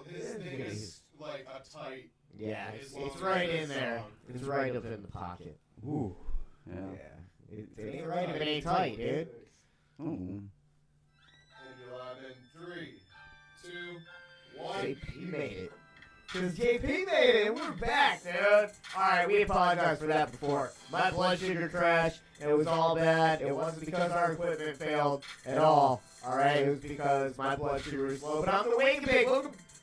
his thing is like a tight. Yeah, it's right in there. It's right up in the pocket. Ooh. Yeah. It ain't right if it ain't tight, dude. Ooh. And 11, 3, 2, 1. JP made it. Because JP made it, and we're back, dude. Alright, we apologize for that before. My blood sugar crashed. It was all bad. It wasn't because our equipment failed at all. Alright, it was because my blood sugar was low. But I'm the Wake and Bake.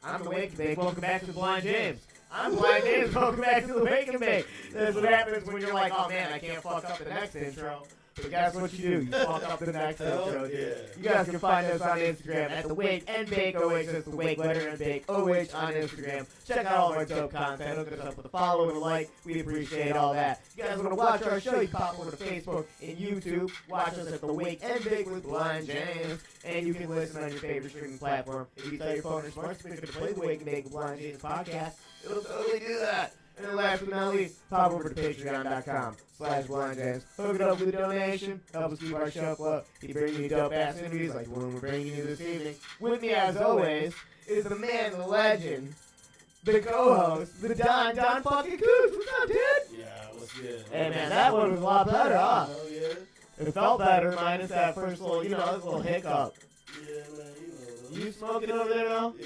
I'm the Wake and Bake. Welcome back to the Blind James. I'm Blind James. Welcome back to the Wake and Bake. That's what happens when you're like, oh man, I can't fuck up the next intro. But guess what you do? You fuck up the next intro, dude. You guys can find us on Instagram at the Wake and Bake OH. That's the Wake letter and Bake OH on Instagram. Check out all of our dope content. Hook us up with a follow and a like. We appreciate all that. You guys want to watch our show? You pop over to Facebook and YouTube. Watch us at the Wake and Bake with Blind James. And you can listen on your favorite streaming platform. If you tell your phone or smart speaker to play the Wake and Bake with Blind James podcast, it'll totally do that. And then last but not least, pop over to patreon.com/blindjames. Hook it up with a donation. Help us keep our show afloat. Keep bringing you dope-ass interviews like the one we're bringing you this evening. With me, as always, is the man, the legend, the co-host, the Don fucking Cooch. What's up, dude? Yeah, what's good? Hey, man, that one was a lot better, huh? Hell yeah. It felt better, minus that first little, this little hiccup. Yeah, man, You smoking over there now? Yeah,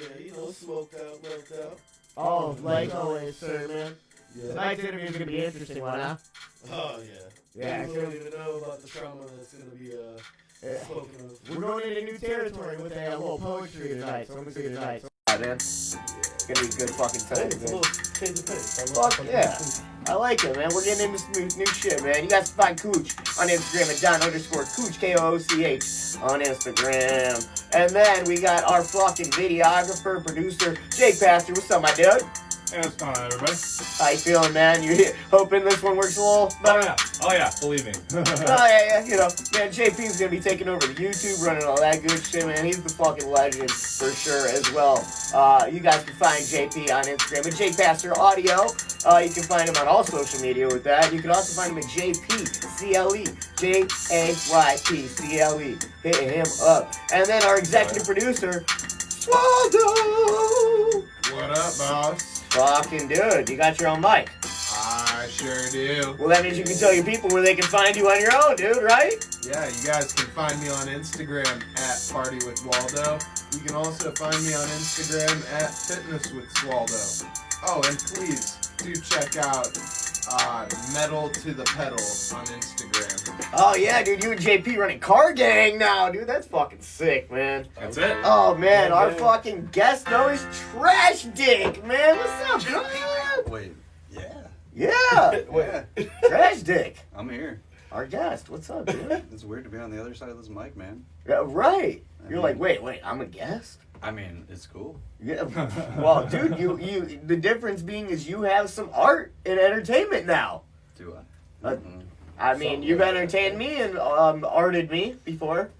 smoked out, milked out. Oh, like always, sir, man. Yeah. Tonight's interview is going to be an interesting one, huh? Oh, yeah. Yeah, People don't even know about the trauma that's going to be spoken of. We're going into new territory with a little poetry tonight, so I'm going to see you tonight. Alright, man. It's going to be a good fucking time, It's a man. little change of pace. Fuck yeah. I like it, man. We're getting into some new shit, man. You guys can find Cooch on Instagram at Don_Cooch, K-O-O-C-H, on Instagram. And then we got our fucking videographer, producer, Jake Pastor. What's up, my dude? Hey, what's going on, everybody? How you feeling, man? You hoping this one works a little better? Oh yeah, believe me. Yeah, man, JP's gonna be taking over the YouTube, running all that good shit, man. He's the fucking legend for sure as well. You guys can find JP on Instagram at Jake Pastor Audio. You can find him on all social media with that. You can also find him at JPCLE, JAYPCLE. Hit him up. And then our executive producer, Waldo. What up, boss? Fucking dude, you got your own mic. I sure do. Well, that means you can tell your people where they can find you on your own, dude, right? Yeah, you guys can find me on Instagram at Party with Waldo. You can also find me on Instagram at Fitness with Swaldo. Oh, and please do check out Metal to the Pedal on Instagram. Oh, yeah, dude, you and JP running Car Gang now, dude. That's fucking sick, man. That's it. Oh, man, Yeah, our man. fucking guest, though, is Trash Dick, man. What's up, man? Wait. Yeah. Yeah, Yeah. Trash Dick, I'm here. our guest. What's up, dude? It's weird to be on the other side of this mic, man. Yeah, right. You're like, wait, I'm a guest? I mean, it's cool. Yeah. Well, dude, you. The difference being is you have some art and entertainment now. Do I? I mean, you've entertained me and arted me before.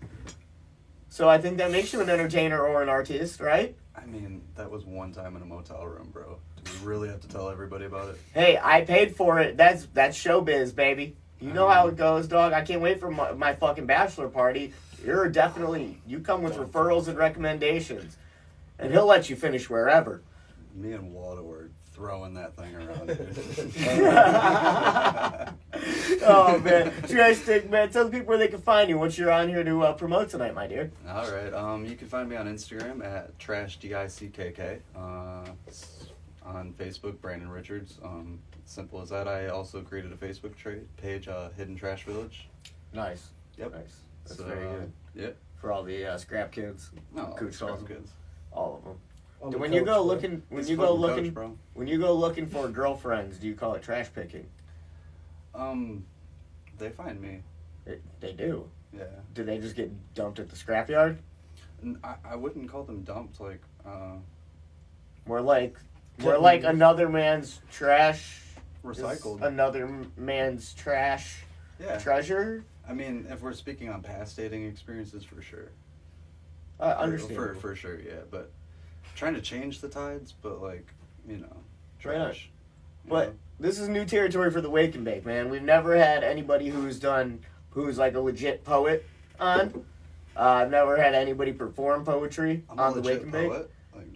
So I think that makes you an entertainer or an artist, right? I mean, that was one time in a motel room, bro. Do we really have to tell everybody about it? Hey, I paid for it. That's showbiz, baby. You know how it goes, dog. I can't wait for my fucking bachelor party. You come with referrals and recommendations. And he'll let you finish wherever. Me and Waldo were throwing that thing around. Oh, man. Trash Dick, man. Tell the people where they can find you, what you're on here to promote tonight, my dear. All right. You can find me on Instagram at TrashDickK. On Facebook, Brandon Richards. Simple as that. I also created a Facebook page, Hidden Trash Village. Nice. Yep. Nice. That's So, very good. Yeah. For all the scrap kids. No, Cooch scrap calls them. kids. All of them. On When the you go couch, looking, It's fucking coach, bro. when you go looking for girlfriends, do you call it trash picking? They find me. They do. Yeah. Do they just get dumped at the scrapyard? I wouldn't call them dumped. Like, We're like another man's trash. is recycled. Another man's trash. Yeah. Treasure. I mean, if we're speaking on past dating experiences, for sure. Understand. For sure, yeah. But trying to change the tides, but like, Right on. trash. But this is new territory for the Wake and Bake, man. We've never had anybody who's like a legit poet on. I've never had anybody perform poetry I'm on a the legit Wake and Bake. poet. Like,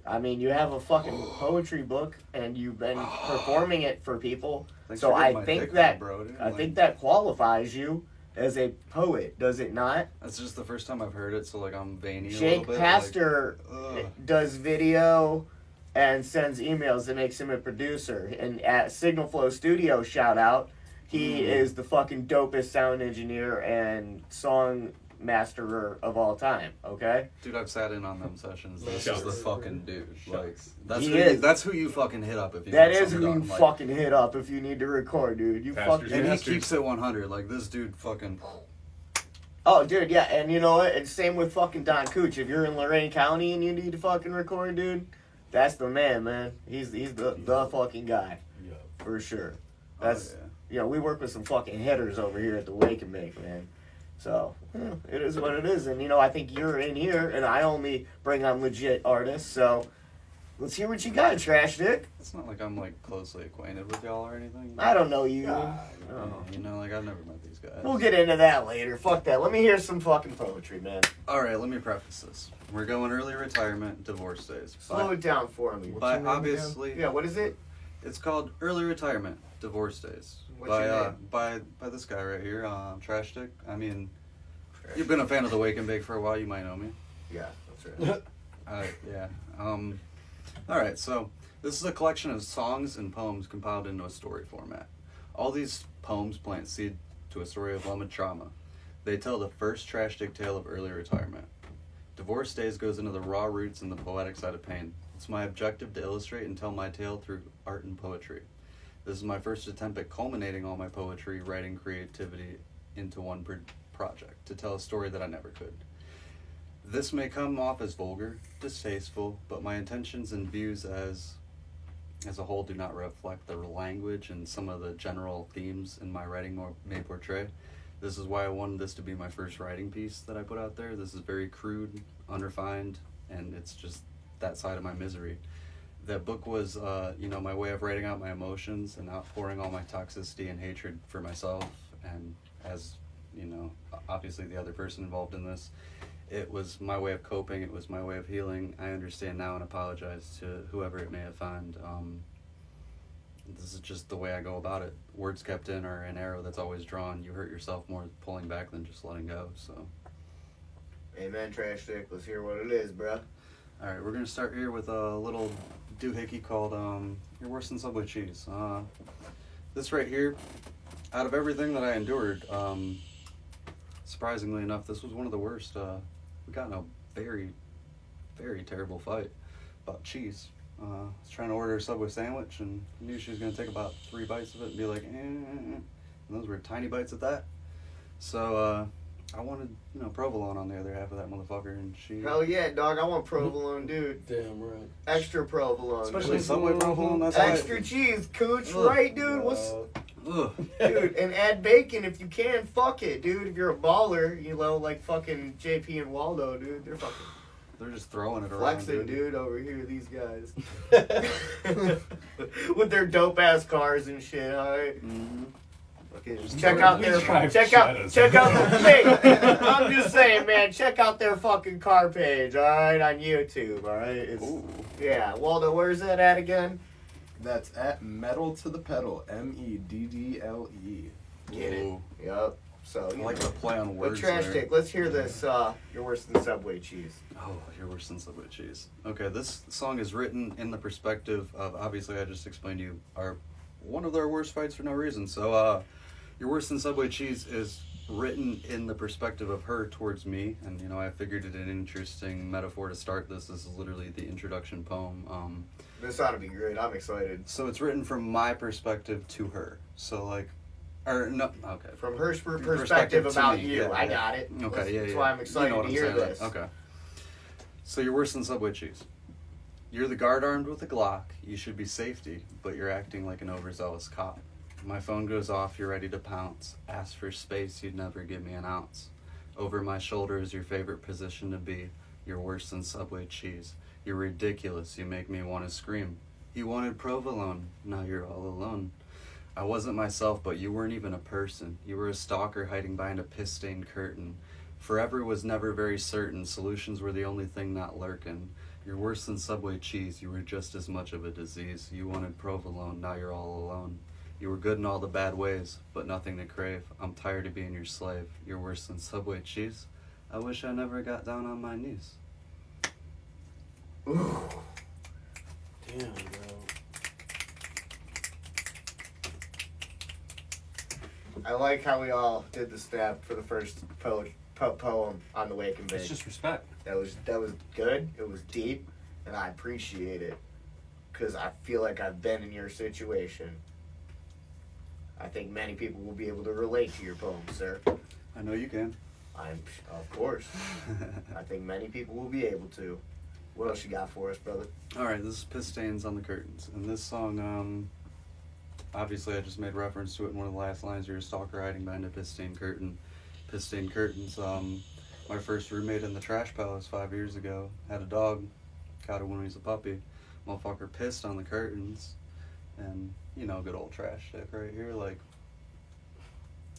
I mean, you have a fucking poetry book, and you've been performing it for people. Thanks So for getting I my think dick that bro, dude. I think that qualifies you as a poet, does it not? That's just the first time I've heard it, so like I'm veiny a Jake little bit. Pastor Like, does video and sends emails that makes him a producer. And at Signal Flow Studio, shout out, he is the fucking dopest sound engineer and song masterer of all time. Okay, dude, I've sat in on them sessions. This Shucks. is the fucking dude. Like, He that's who you fucking hit up if you that want is who something you done. Like, fucking hit up if you need to record, dude. You Pastor fucking. and he Masters. keeps it 100. Like this dude fucking. Oh, dude, yeah, and you know what? And same with fucking Don Cooch. If you're in Lorain County and you need to fucking record, dude, that's the man. He's the fucking guy Yeah. for sure. Oh, That's yeah. you know, we work with some fucking hitters over here at the Wake and Bake, man. So it is what it is, and you know, I think you're in here, and I only bring on legit artists. So let's hear what you got, Trash Dick. It's not like I'm like closely acquainted with y'all or anything. I don't know you. Yeah, you know, like I've never met these guys. We'll get into that later. Fuck that. Let me hear some fucking poetry, man. All right, let me preface this. We're going early retirement, divorce days. Slow it down for me. But obviously, Yeah, what is it? it's called early retirement, divorce days. What's your name? By this guy right here, Trash Dick. I mean, you've been a fan of the Wake and Bake for a while. You might know me. Yeah, that's right. Yeah. All right. So this is a collection of songs and poems compiled into a story format. All these poems plant seed to a story of love and trauma. They tell the first Trash Dick tale of early retirement. Divorce Days goes into the raw roots and the poetic side of pain. It's my objective to illustrate and tell my tale through art and poetry. This is my first attempt at culminating all my poetry, writing, creativity into one project to tell a story that I never could. This may come off as vulgar, distasteful, but my intentions and views as a whole do not reflect the language and some of the general themes in my writing may portray. This is why I wanted this to be my first writing piece that I put out there. This is very crude, unrefined, and it's just that side of my misery. That book was, my way of writing out my emotions and outpouring all my toxicity and hatred for myself and as, obviously the other person involved in this. It was my way of coping. It was my way of healing. I understand now and apologize to whoever it may offend. This is just the way I go about it. Words kept in are an arrow that's always drawn. You hurt yourself more pulling back than just letting go. So, Amen, Trash Dick. Let's hear what it is, bruh. all right, we're gonna start here with a little doohickey called "You're Worse Than Subway Cheese." This right here, out of everything that I endured, surprisingly enough, this was one of the worst. We got in a very, very terrible fight about cheese. I was trying to order a Subway sandwich and knew she was going to take about 3 bites of it and be like, And those were tiny bites at that. So, I wanted, provolone on the other half of that motherfucker, and she... Hell yeah, dog. I want provolone, dude. Damn right. Extra provolone. Especially dude. Subway provolone, that's Extra cheese, Cooch. Right, dude? What's... Ugh. Dude, and add bacon if you can. Fuck it, dude. If you're a baller, like fucking JP and Waldo, dude. They're fucking... They're just throwing it around, flexing, dude, over here, these guys. With their dope ass cars and shit, alright? Mm-hmm. Okay, check out their Drive check out the hey, I'm just saying, man, check out their fucking car page, alright, on YouTube, alright? It's Ooh. yeah, Waldo, where's that at again? That's at Metal to the Pedal, MEDDLE. Get it. Ooh. Yup. So I like the play on but words Trash there. Dick, let's hear this, You're Worse Than Subway Cheese. Oh, You're Worse Than Subway Cheese. Okay, this song is written in the perspective of, obviously I just explained to you, one of their worst fights for no reason. So, You're Worse Than Subway Cheese is written in the perspective of her towards me, and I figured it an interesting metaphor to start this. This is literally the introduction poem. This ought to be great. I'm excited. So it's written from my perspective to her. So okay. From her perspective to about me. you. Yeah, I yeah. got it. Okay, That's why I'm excited what to I'm hear saying. this. Okay. So you're worse than Subway Cheese. You're the guard armed with a Glock. You should be safety, but you're acting like an overzealous cop. My phone goes off, you're ready to pounce. Ask for space, you'd never give me an ounce. Over my shoulder is your favorite position to be. You're worse than Subway Cheese. You're ridiculous, you make me want to scream. You wanted provolone, now you're all alone. I wasn't myself, but you weren't even a person. You were a stalker hiding behind a piss-stained curtain. Forever was never very certain. Solutions were the only thing not lurking. You're worse than Subway cheese. You were just as much of a disease. You wanted provolone, now you're all alone. You were good in all the bad ways, but nothing to crave. I'm tired of being your slave. You're worse than Subway cheese. I wish I never got down on my knees. Ooh. Damn, bro. I like how we all did the step for the first poem on the Wake and Bake. It's just respect. That was good. It was deep, and I appreciate it because I feel like I've been in your situation. I think many people will be able to relate to your poem, sir. I know you can. Of course. I think many people will be able to. What else you got for us, brother? Alright, this is Piss Stains on the Curtains. And this song, obviously I just made reference to it in one of the last lines. You're a stalker hiding behind a piss stained curtain. Piss stained curtains. My first roommate in the trash palace 5 years ago had a dog. Got it when he was a puppy. Motherfucker pissed on the curtains. And, you know, good old trash stick right here. Like,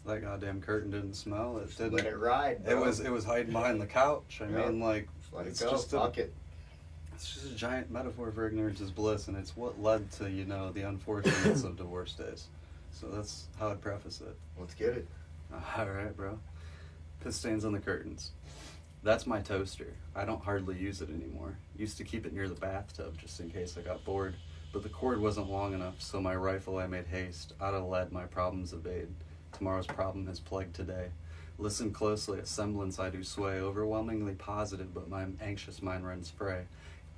that goddamn curtain didn't smell. It didn't. Let it ride, bro. It was hiding behind the couch. I mean, like, Just let it's it go. just Fuck it. It's just a giant metaphor for ignorance is bliss, and it's what led to, you know, the unfortunates of divorce days. So that's how I'd preface it. Let's get it. Alright, bro. Piss stains on the curtains. That's my toaster. I don't hardly use it anymore. Used to keep it near the bathtub just in case I got bored. But the cord wasn't long enough, so my rifle I made haste. Out of lead my problems evade. Tomorrow's problem has plagued today. Listen closely, a semblance I do sway. Overwhelmingly positive, but my anxious mind runs spray.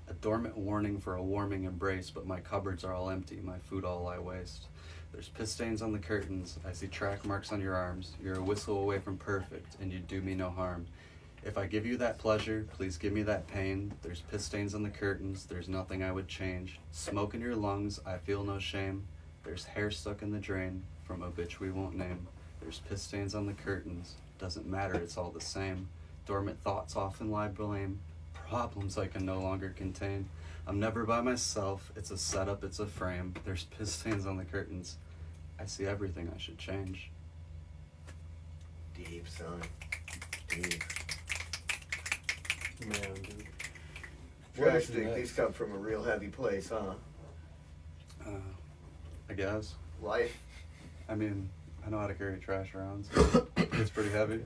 A dormant warning for a warming embrace, but my cupboards are all empty, my food all lie waste. There's piss stains on the curtains, I see track marks on your arms. You're a whistle away from perfect, and you do me no harm. If I give you that pleasure, please give me that pain. There's piss stains on the curtains, there's nothing I would change. Smoke in your lungs, I feel no shame. There's hair stuck in the drain, from a bitch we won't name. There's piss stains on the curtains, doesn't matter, it's all the same. Dormant thoughts often lie blame. Problems I can no longer contain. I'm never by myself, it's a setup, it's a frame. There's piss stains on the curtains. I see everything I should change. Deep, son. Deep. Man, dude. Trash stick, these come from a real heavy place, huh? I guess. Life. I mean, I know how to carry trash around, so it's pretty heavy.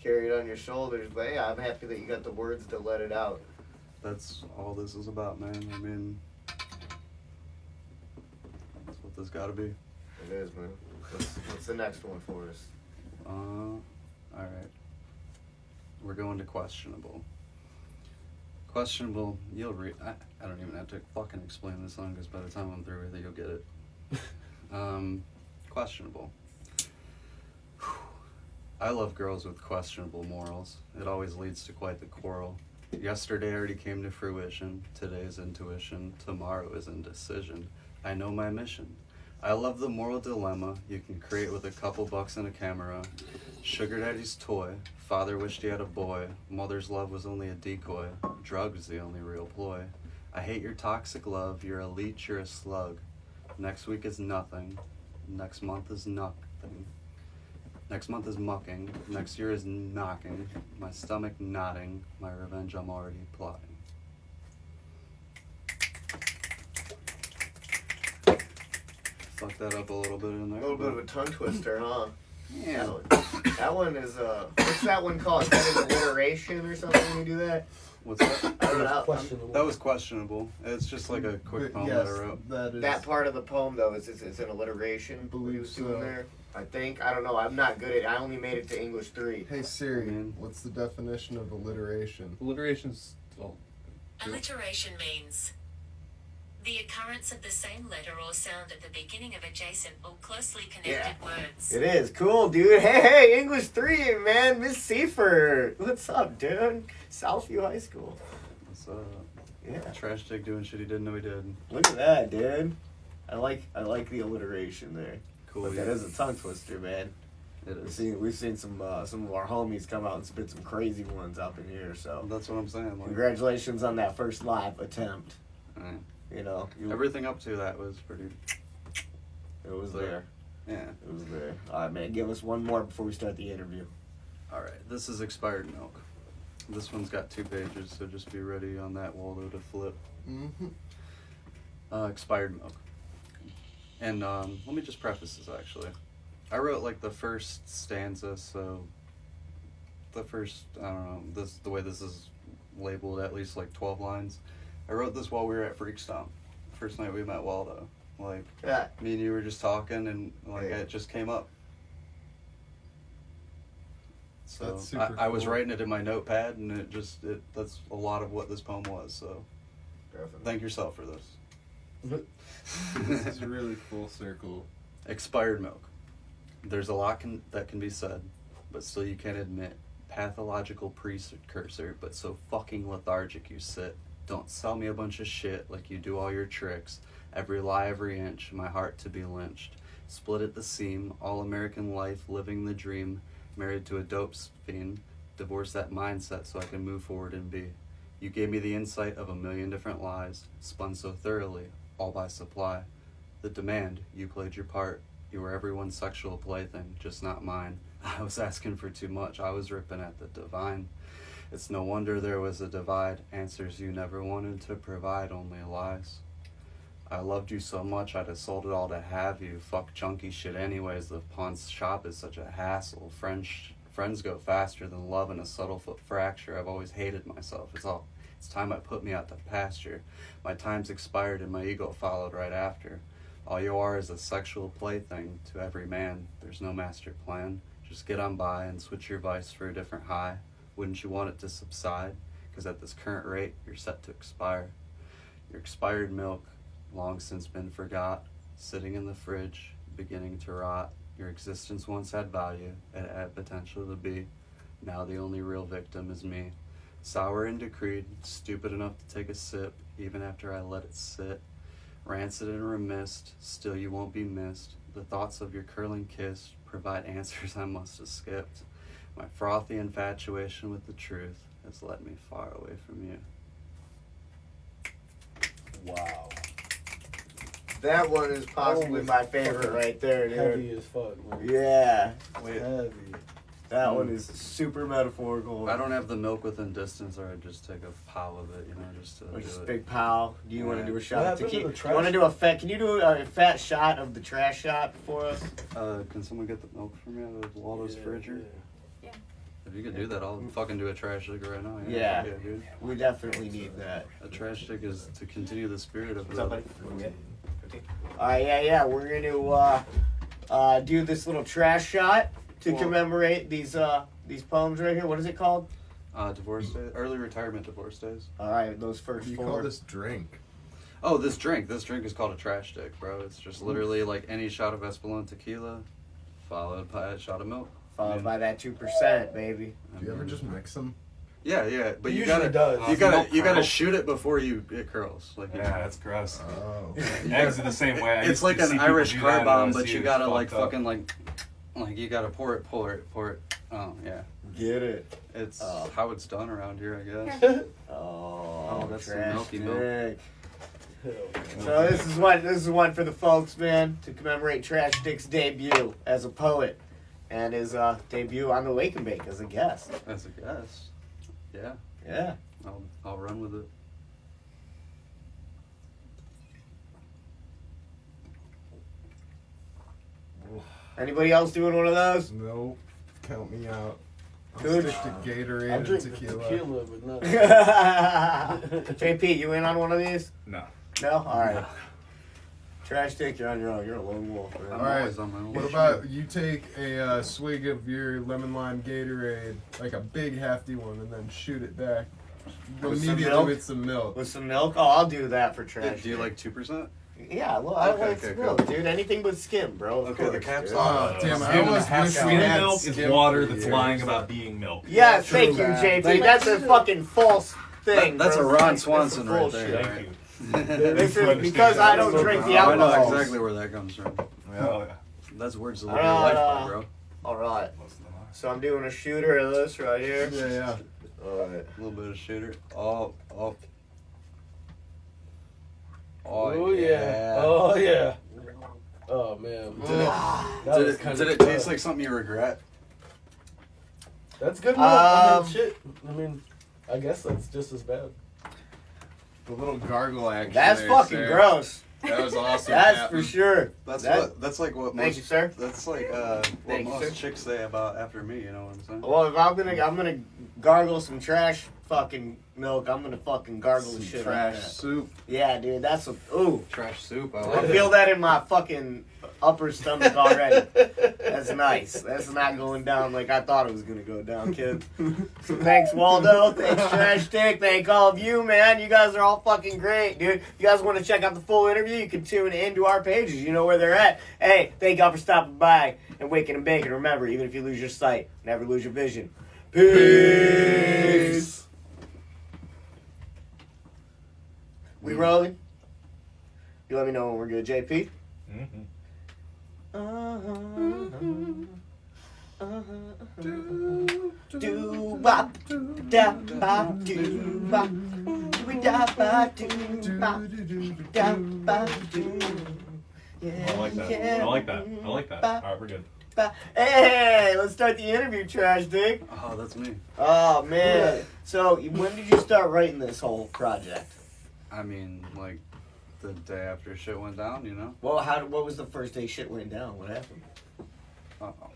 Carry it on your shoulders, but yeah, I'm happy that you got the words to let it out. That's all this is about, man. I mean, that's what this gotta be. It is, man. What's the next one for us? Alright. We're going to questionable. Questionable, you'll read. I don't even have to fucking explain this song because by the time I'm through with it, you'll get it. Questionable. I love girls with questionable morals. It always leads to quite the quarrel. Yesterday already came to fruition. Today's intuition. Tomorrow is indecision. I know my mission. I love the moral dilemma you can create with a couple bucks and a camera. Sugar daddy's toy. Father wished he had a boy. Mother's love was only a decoy. Drugs the only real ploy. I hate your toxic love. You're a leech, you're a slug. Next week is nothing. Next month is nothing. Next month is mucking. Next year is knocking. My stomach nodding. My revenge I'm already plotting. Fuck that up a little bit in there. A little bit of a tongue twister, huh? Yeah. That one is, what's that one called? Is that an alliteration or something when you do that? What's that? I don't know. Questionable. That was questionable. It's just like a quick poem that I wrote. that is. That part of the poem, though, is an alliteration. What he was doing there. I think. I don't know. I'm not good at it. I only made it to English 3. Hey Siri, Man. what's the definition of alliteration? Alliteration's. Well, Alliteration means the occurrence of the same letter or sound at the beginning of adjacent or closely connected words. It is. Cool, dude. Hey, English 3, man. Miss Seifert. What's up, dude? Southview High School. It's Yeah. trash dick doing shit he didn't know he did. Look at that, dude. I like the alliteration there. Cool. But that is a tongue twister, man. It is. We've seen some of our homies come out and spit some crazy ones up in here. So That's what I'm saying. Like, congratulations on that first live attempt. Alright. You know, Everything up to that was pretty. it was there. Yeah. It was there. All right, man. Give us one more before we start the interview. Alright. This is expired milk. This one's got 2 pages, so just be ready on that Waldo to flip. Expired milk. And let me just preface this actually. I wrote like the first stanza, so the first, I don't know, the way this is labeled, at least like 12 lines. I wrote this while we were at Freak Stomp. First night we met Waldo. Like, me and you were just talking and like it just came up. So That's super I was cool. writing it in my notepad and that's a lot of what this poem was, so thank yourself for this. This is really full circle. Expired milk. There's a lot that can be said, but still you can't admit. Pathological precursor, but so fucking lethargic you sit. Don't sell me a bunch of shit like you do all your tricks. Every lie, every inch, my heart to be lynched. Split at the seam, all American life, living the dream. Married to a dope fiend. Divorce that mindset so I can move forward and be. You gave me the insight of a million different lies, spun so thoroughly, all by supply. The demand, you played your part. You were everyone's sexual plaything, just not mine. I was asking for too much, I was ripping at the divine. It's no wonder there was a divide, answers you never wanted to provide, only lies. I loved you so much, I'd have sold it all to have you. Fuck junky shit anyways, the pawn shop is such a hassle. Friends go faster than love in a subtle foot fracture. I've always hated myself, it's time I put me out to pasture. My time's expired and my ego followed right after. All you are is a sexual plaything to every man. There's no master plan. Just get on by and switch your vice for a different high. Wouldn't you want it to subside? Cause at this current rate, you're set to expire. Your expired milk, long since been forgot, sitting in the fridge, beginning to rot. Your existence once had value, it had potential to be. Now the only real victim is me. Sour and decreed, stupid enough to take a sip, even after I let it sit. Rancid and remissed, still you won't be missed. The thoughts of your curling kiss provide answers I must have skipped. My frothy infatuation with the truth has led me far away from you. Wow. That one is possibly my favorite right there, dude. Heavy as fuck, man. Yeah. Wait, Heavy. That one is super metaphorical. I don't have the milk within distance, or I'd just take a pile of it, just to Or do just it. big pal. Do you want to do a shot What of happened to tequila? the Do you want to trash? do a fat? Can you do a fat shot of the trash shot for us? Can someone get the milk for me out of Waldo's fridge? Yeah. If you could do that, I'll fucking do a trash stick right now. Yeah. Dude. We definitely need that. A trash stick is to continue the spirit of What's up, the. buddy? Alright, yeah. We're gonna do this little trash shot to commemorate these poems right here. What is it called? Divorce days, early retirement divorce days. Alright, those first You four. call this drink? Oh, this drink is called a trash stick, bro. It's just literally like any shot of Espolón tequila, followed by a shot of milk. Followed by that 2%, baby. Do you ever just mix them? Yeah, but It you usually gotta, does. you gotta shoot it before it curls. Like Yeah, that's gross. Oh. Eggs are the same way. I it's used like to an see people Irish do car that, and bomb, I but see you it gotta fucked like up. fucking like you gotta pour it. Oh yeah, Get it. it's Oh. how it's done around here, I guess. Oh, that's some trash milky milk. stick. Hell, So this is one for the folks, man, to commemorate Trash Stick's debut as a poet and his debut on the Wake and Bake as a guest. As a guess, yeah, Yeah. I'll run with it. Anybody else doing one of those? Nope. Count me out. I'll Good. stick to Gatorade I'll and drink the tequila. tequila, but not. JP, you in on one of these? No. No? Alright. Trash Stick, you're on your own. You're a lone wolf. I'm Man. All right. always on my own. What about you take a swig of your lemon lime Gatorade, like a big hefty one, and then shoot it back With some immediately milk? with some milk? With some milk? Oh, I'll do that for Trash Do you Stick. like 2%? Yeah, well, I Okay, like okay, some cool. milk, dude. Anything but skim, bro. Of Okay, the course, cap's dude. on. Oh, damn, I Skim almost half wish we gallon. had Milk is skim water for that's you. lying about being milk. Yeah, True thank you, that. JP. Thank That's a fucking false thing. That's bro. a Ron That's Swanson right bullshit. there. Thank you. This is because I don't drink the I alcohol. know exactly where that comes from. Oh, yeah. That's words to live your life by, bro. All right, Most of them are. so I'm doing a shooter of this right here. Yeah. All right. A little bit of shooter. Oh, Oh yeah. Oh yeah. Oh man. That Did was it, kinda did it tough. taste like something you regret? That's good enough. I Um, mean, shit. I mean, I guess that's just as bad. The little gargle action. That's there, fucking sir. gross. That was awesome. That's Captain. for sure. That's like what Thank most, you, sir. That's like what Thank you, most sir. chicks say about after me. You know what I'm saying? Well, if I'm gonna gargle some trash fucking milk, I'm gonna fucking gargle the Some shit trash out of that. soup. Yeah, dude, that's a ooh. Trash soup. I I like feel it. that in my fucking upper stomach already. That's nice. That's not going down like I thought it was gonna go down, kid. So thanks, Waldo. Thanks, Trash Dick. Thank all of you, man. You guys are all fucking great, dude. You guys want to check out the full interview? You can tune into our pages. You know where they're at. Hey, thank y'all for stopping by and waking and baking. Remember, even if you lose your sight, never lose your vision. Peace. We rolling? You let me know when we're good, JP. Mhm. Do bop, da bop, do bop, we da bop, do bop, da bop, do. Yeah, I like that. yeah, I like that. I like that. bop, All right, we're good. bop. Hey, let's start the interview, Trash Dick. Oh, that's me. Oh man, so when did you start writing this whole project? I mean, like the day after shit went down. You know? Well, what was the first day shit went down? What happened? Oh man.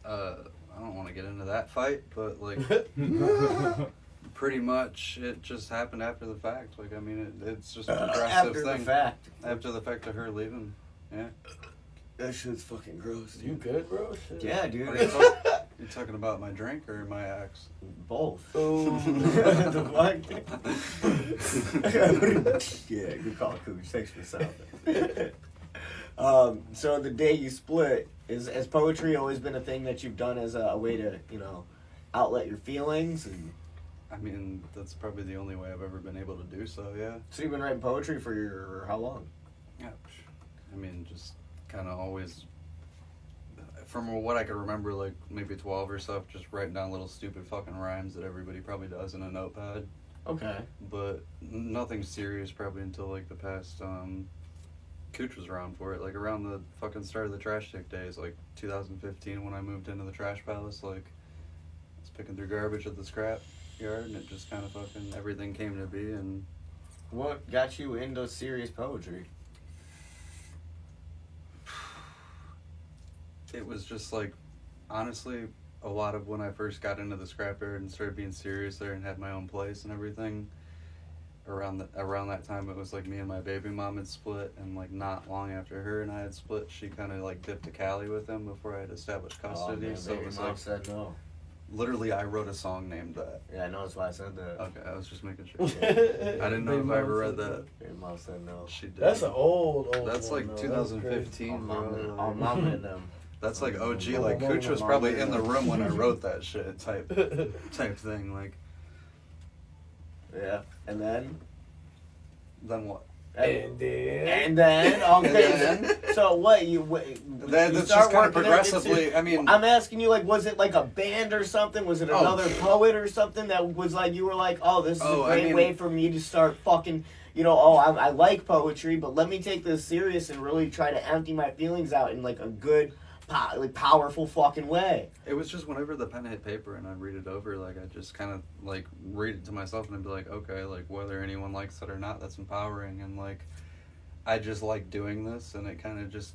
I don't want to get into that fight, but like, pretty much it just happened after the fact. Like, I mean, it's just a progressive After thing. the fact. After the fact of her leaving. Yeah. That shit's fucking gross. You good, bro? Shit. Yeah, dude. Are you talking about my drink or my ex? Both. Oh. The fuck? Yeah, good call, Cooch. Thanks for the sound. So the day you split, has poetry always been a thing that you've done as a way to, outlet your feelings? And I mean, that's probably the only way I've ever been able to do so, yeah. so you've been writing poetry for how long? Yeah. I mean, just kind of always, from what I could remember, like maybe 12 or stuff, just writing down little stupid fucking rhymes that everybody probably does in a notepad. Okay. But nothing serious probably until like the past, Cooch was around for it, like around the fucking start of the Trash Stick days, like 2015 when I moved into the Trash Palace, like I was picking through garbage at the scrap yard and it just kind of fucking, everything came to be. And What got you into serious poetry? it was just like, honestly, a lot of when I first got into the scrapyard and started being serious there and had my own place and everything, around that time it was like me and my baby mom had split, and like not long after her and I had split, she kind of like dipped to Cali with him before I had established custody. Man, So it baby was mom like, said no. literally I wrote a song named that. Yeah, I know, that's why I said that. Okay, I was just making sure. I didn't know if I ever read that. Baby mom said no. She did. That's an old That's one, like though. That's crazy. 2015, All bro. mama and them. That's like OG. Mama, Like mama, Cooch was mama, probably mama. in the room when I wrote that shit type thing. Like, Yeah, and then? then what? And then Okay. So what you That's you just start kind of working it progressively. into- I mean, I'm asking you, like, was it like a band or something? Was it Oh. another poet or something that was like, you were like, oh, this is Oh, a I great mean- way for me to start fucking, I like poetry, but let me take this serious and really try to empty my feelings out in like a good, powerful fucking way. it was just whenever the pen hit paper and I'd read it over, like I just kind of like read it to myself and I'd be like, okay, like whether anyone likes it or not, that's empowering. And like, I just like doing this, and it kind of just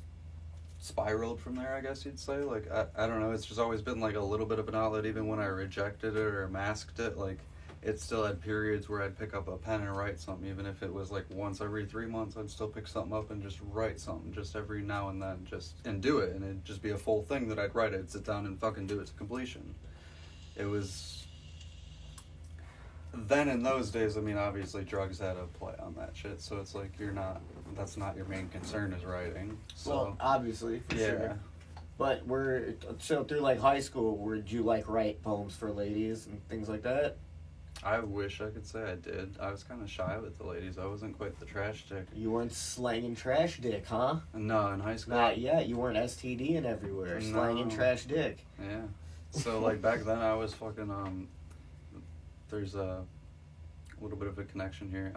spiraled from there, I guess you'd say. Like, I don't know, it's just always been like a little bit of an outlet, even when I rejected it or masked it. Like, it still had periods where I'd pick up a pen and write something, even if it was like once every 3 months. I'd still pick something up and just write something, just every now and then, and do it. And it'd just be a full thing that I'd write. I'd sit down and fucking do it to completion. It was, then in those days, I mean, obviously drugs had a play on that shit, so it's like that's not your main concern is writing. So Well, obviously, for yeah. sure. But so through like high school, would you like write poems for ladies and things like that? I wish I could say I did. I was kind of shy with the ladies. I wasn't quite the trash dick. You weren't slanging trash dick, huh? No, in high school. Not yet. You weren't STDing everywhere, slanging No. trash dick. Yeah. So like back then I was fucking there's a a little bit of a connection here.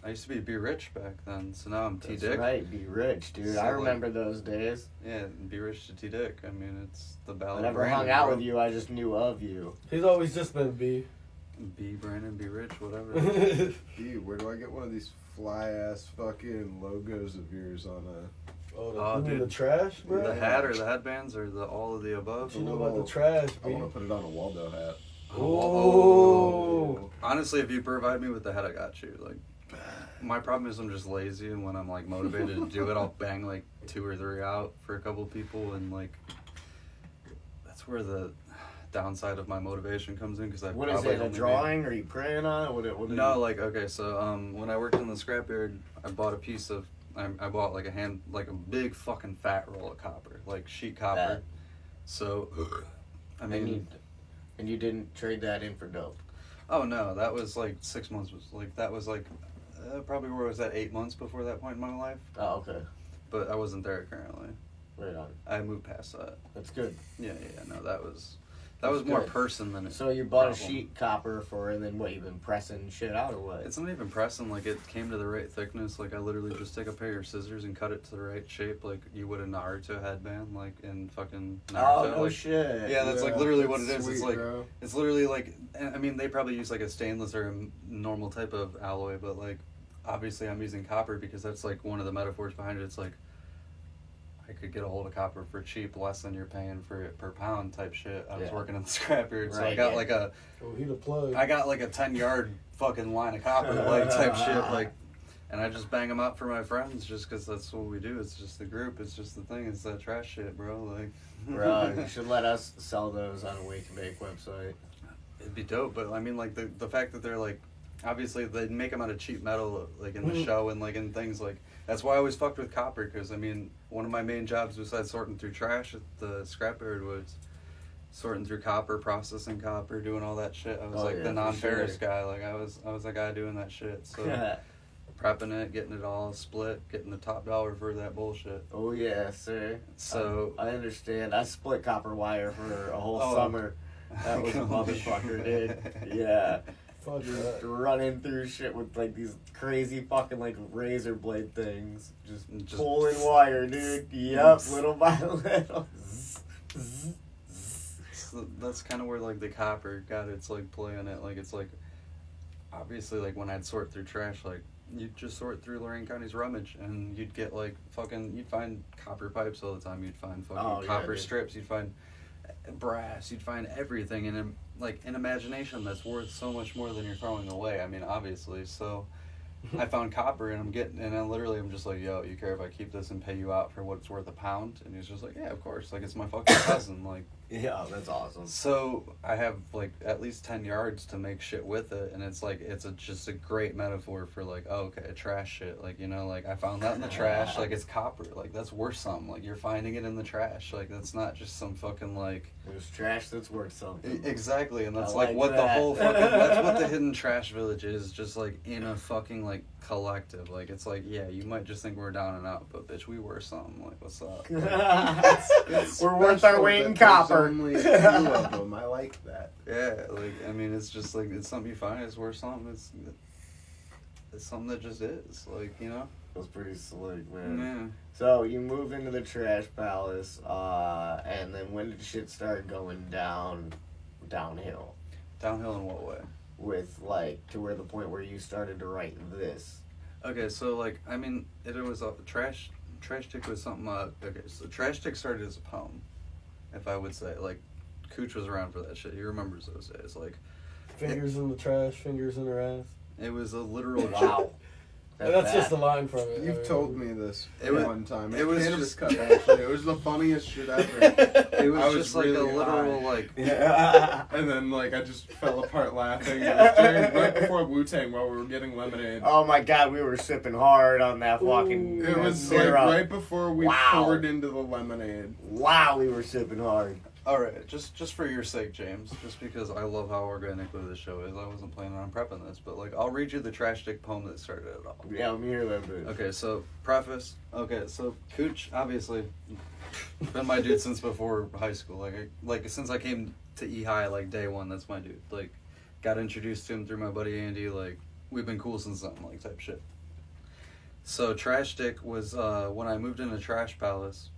I used to be Rich back then, so now I'm T That's Dick. right, be rich, dude. So, I like- remember those days. Yeah, Be Rich to T Dick. I mean, it's the ballad. I never Brandon, hung out bro. with you. I just knew of you. He's always just been B. Be Brandon, Be Rich, whatever. Dude, where do I get one of these fly ass fucking logos of yours on a? Oh, You mean dude. the trash, bro? The hat or the headbands or the all of the above. What you know about the trash, I B? want to put it on a Waldo hat. Oh. Honestly, if you provide me with the head, I got you. Like, my problem is I'm just lazy, and when I'm like motivated to do it, I'll bang like 2 or 3 out for a couple people, and like that's where the downside of my motivation comes in because I What is probably it? A only drawing? Are you praying on it? What No, like okay, so when I worked in the scrapyard, I bought a piece of I bought like a big fucking fat roll of copper, like sheet copper. That. So, I And mean, you didn't trade that in for dope. oh no, that was like 6 months. That was like probably where I was at 8 months before that point in my life. Oh, okay. But I wasn't there currently. Right on. I moved past that. That's good. Yeah. No, that was That's more good. person than it. So you bought problem. a sheet copper for, and then what? You've been pressing shit out or what? It's not even pressing. Like it came to the right thickness. Like I literally just take a pair of scissors and cut it to the right shape, like you would a Naruto headband, like in fucking Naruto. Oh no like, shit. Yeah, that's like literally what it that's is. It's sweet, like bro. it's literally like I mean they probably use like a stainless or a normal type of alloy, but like obviously I'm using copper because that's like one of the metaphors behind it. It's like I could get a hold of copper for cheap, less than you're paying for it per pound type shit. I was Yeah. working in the scrapyard, so I Right, got yeah. like a Oh, he the plug. I got like a 10-yard fucking line of copper like type shit like. And I just bang them out for my friends just because that's what we do. It's just the group. It's just the thing. It's that trash shit, bro. Like, Bro, you should let us sell those on a Wake and Bake website. it'd be dope. But I mean, like the fact that they're like, obviously they make them out of cheap metal, like in the show and like in things like. That's why I always fucked with copper because I mean, one of my main jobs besides sorting through trash at the scrapyard was sorting through copper, processing copper, doing all that shit. I was Oh, like yeah, the for non-ferrous sure. guy. Like I was that guy doing that shit. So. Prepping it, getting it all split, getting the top dollar for that bullshit. Oh yeah, sir. So I understand. I split copper wire for a whole Oh. summer. That was a motherfucker, dude. Yeah. Fuck Just that. running through shit with like these crazy fucking like razor blade things. Just Just- pulling wire, dude. Yep, little by little. So that's kind of where like the copper got its like play in it. Like it's like obviously like when I'd sort through trash, like you'd just sort through Lorain County's rummage and you'd get like fucking you'd find copper pipes all the time. You'd find fucking Oh, yeah, copper dude. strips. You'd find brass. You'd find everything in like in imagination that's worth so much more than you're throwing away. I mean obviously so. I found copper and I'm just like, yo, you care if I keep this and pay you out for what it's worth a pound? And he's just like, yeah, of course. Like, it's my fucking cousin. Like, Yeah, that's awesome. so I have like at least 10 yards to make shit with it. And it's like, just a great metaphor for like, oh, okay, trash shit. Like, you know, like I found that in the trash. Like, it's copper. Like, that's worth something. Like, you're finding it in the trash. Like, that's not just some fucking like. There's trash that's worth something. Exactly, and that's I like like what the that. whole fucking that's what the hidden trash village is, just like in a fucking like collective. Like it's like, yeah, you might just think we're down and out, but bitch, we were something. Like, what's up? It's We're worth our special weight in that there's copper. only a few of them. I like that. Yeah, like I mean, it's just like it's something you find. It's worth something. It's something that just is. Like you know. That's pretty slick, man. Yeah. So you move into the trash palace, and then when did shit start going downhill? Downhill in what way? With like to where the point where you started to write this. Okay, so like I mean, it was a trash. Trash Tick was something. Okay, so Trash Tick started as a poem, if I would say. Like, Cooch was around for that shit. He remembers those days. Like, Fingers in the trash, fingers in her ass. it was a literal. Wow. That's just a line from it. You've told me this It was- one time. it was Cannabis just- Cup, actually. It was the funniest shit ever. It was, I was just like really a literal high. like. Yeah. And then, like, I just fell apart laughing. It was right before Wu-Tang while we were getting lemonade. Oh my god, we were sipping hard on that fucking It was syrup. like right before we Wow. poured into the lemonade. Wow, we were sipping hard. All right, just for your sake, James. Just because I love how organically this show is, I wasn't planning on prepping this, but like I'll read you the Trash Tick poem that started it all. Yeah, let me hear that bitch. Okay, so preface. Okay, so Cooch, obviously, been my dude since before high school. Like since I came to E High, like day one, that's my dude. Like, got introduced to him through my buddy Andy. Like, we've been cool since then, like, type shit. So Trash Stick was, when I moved into Trash Palace,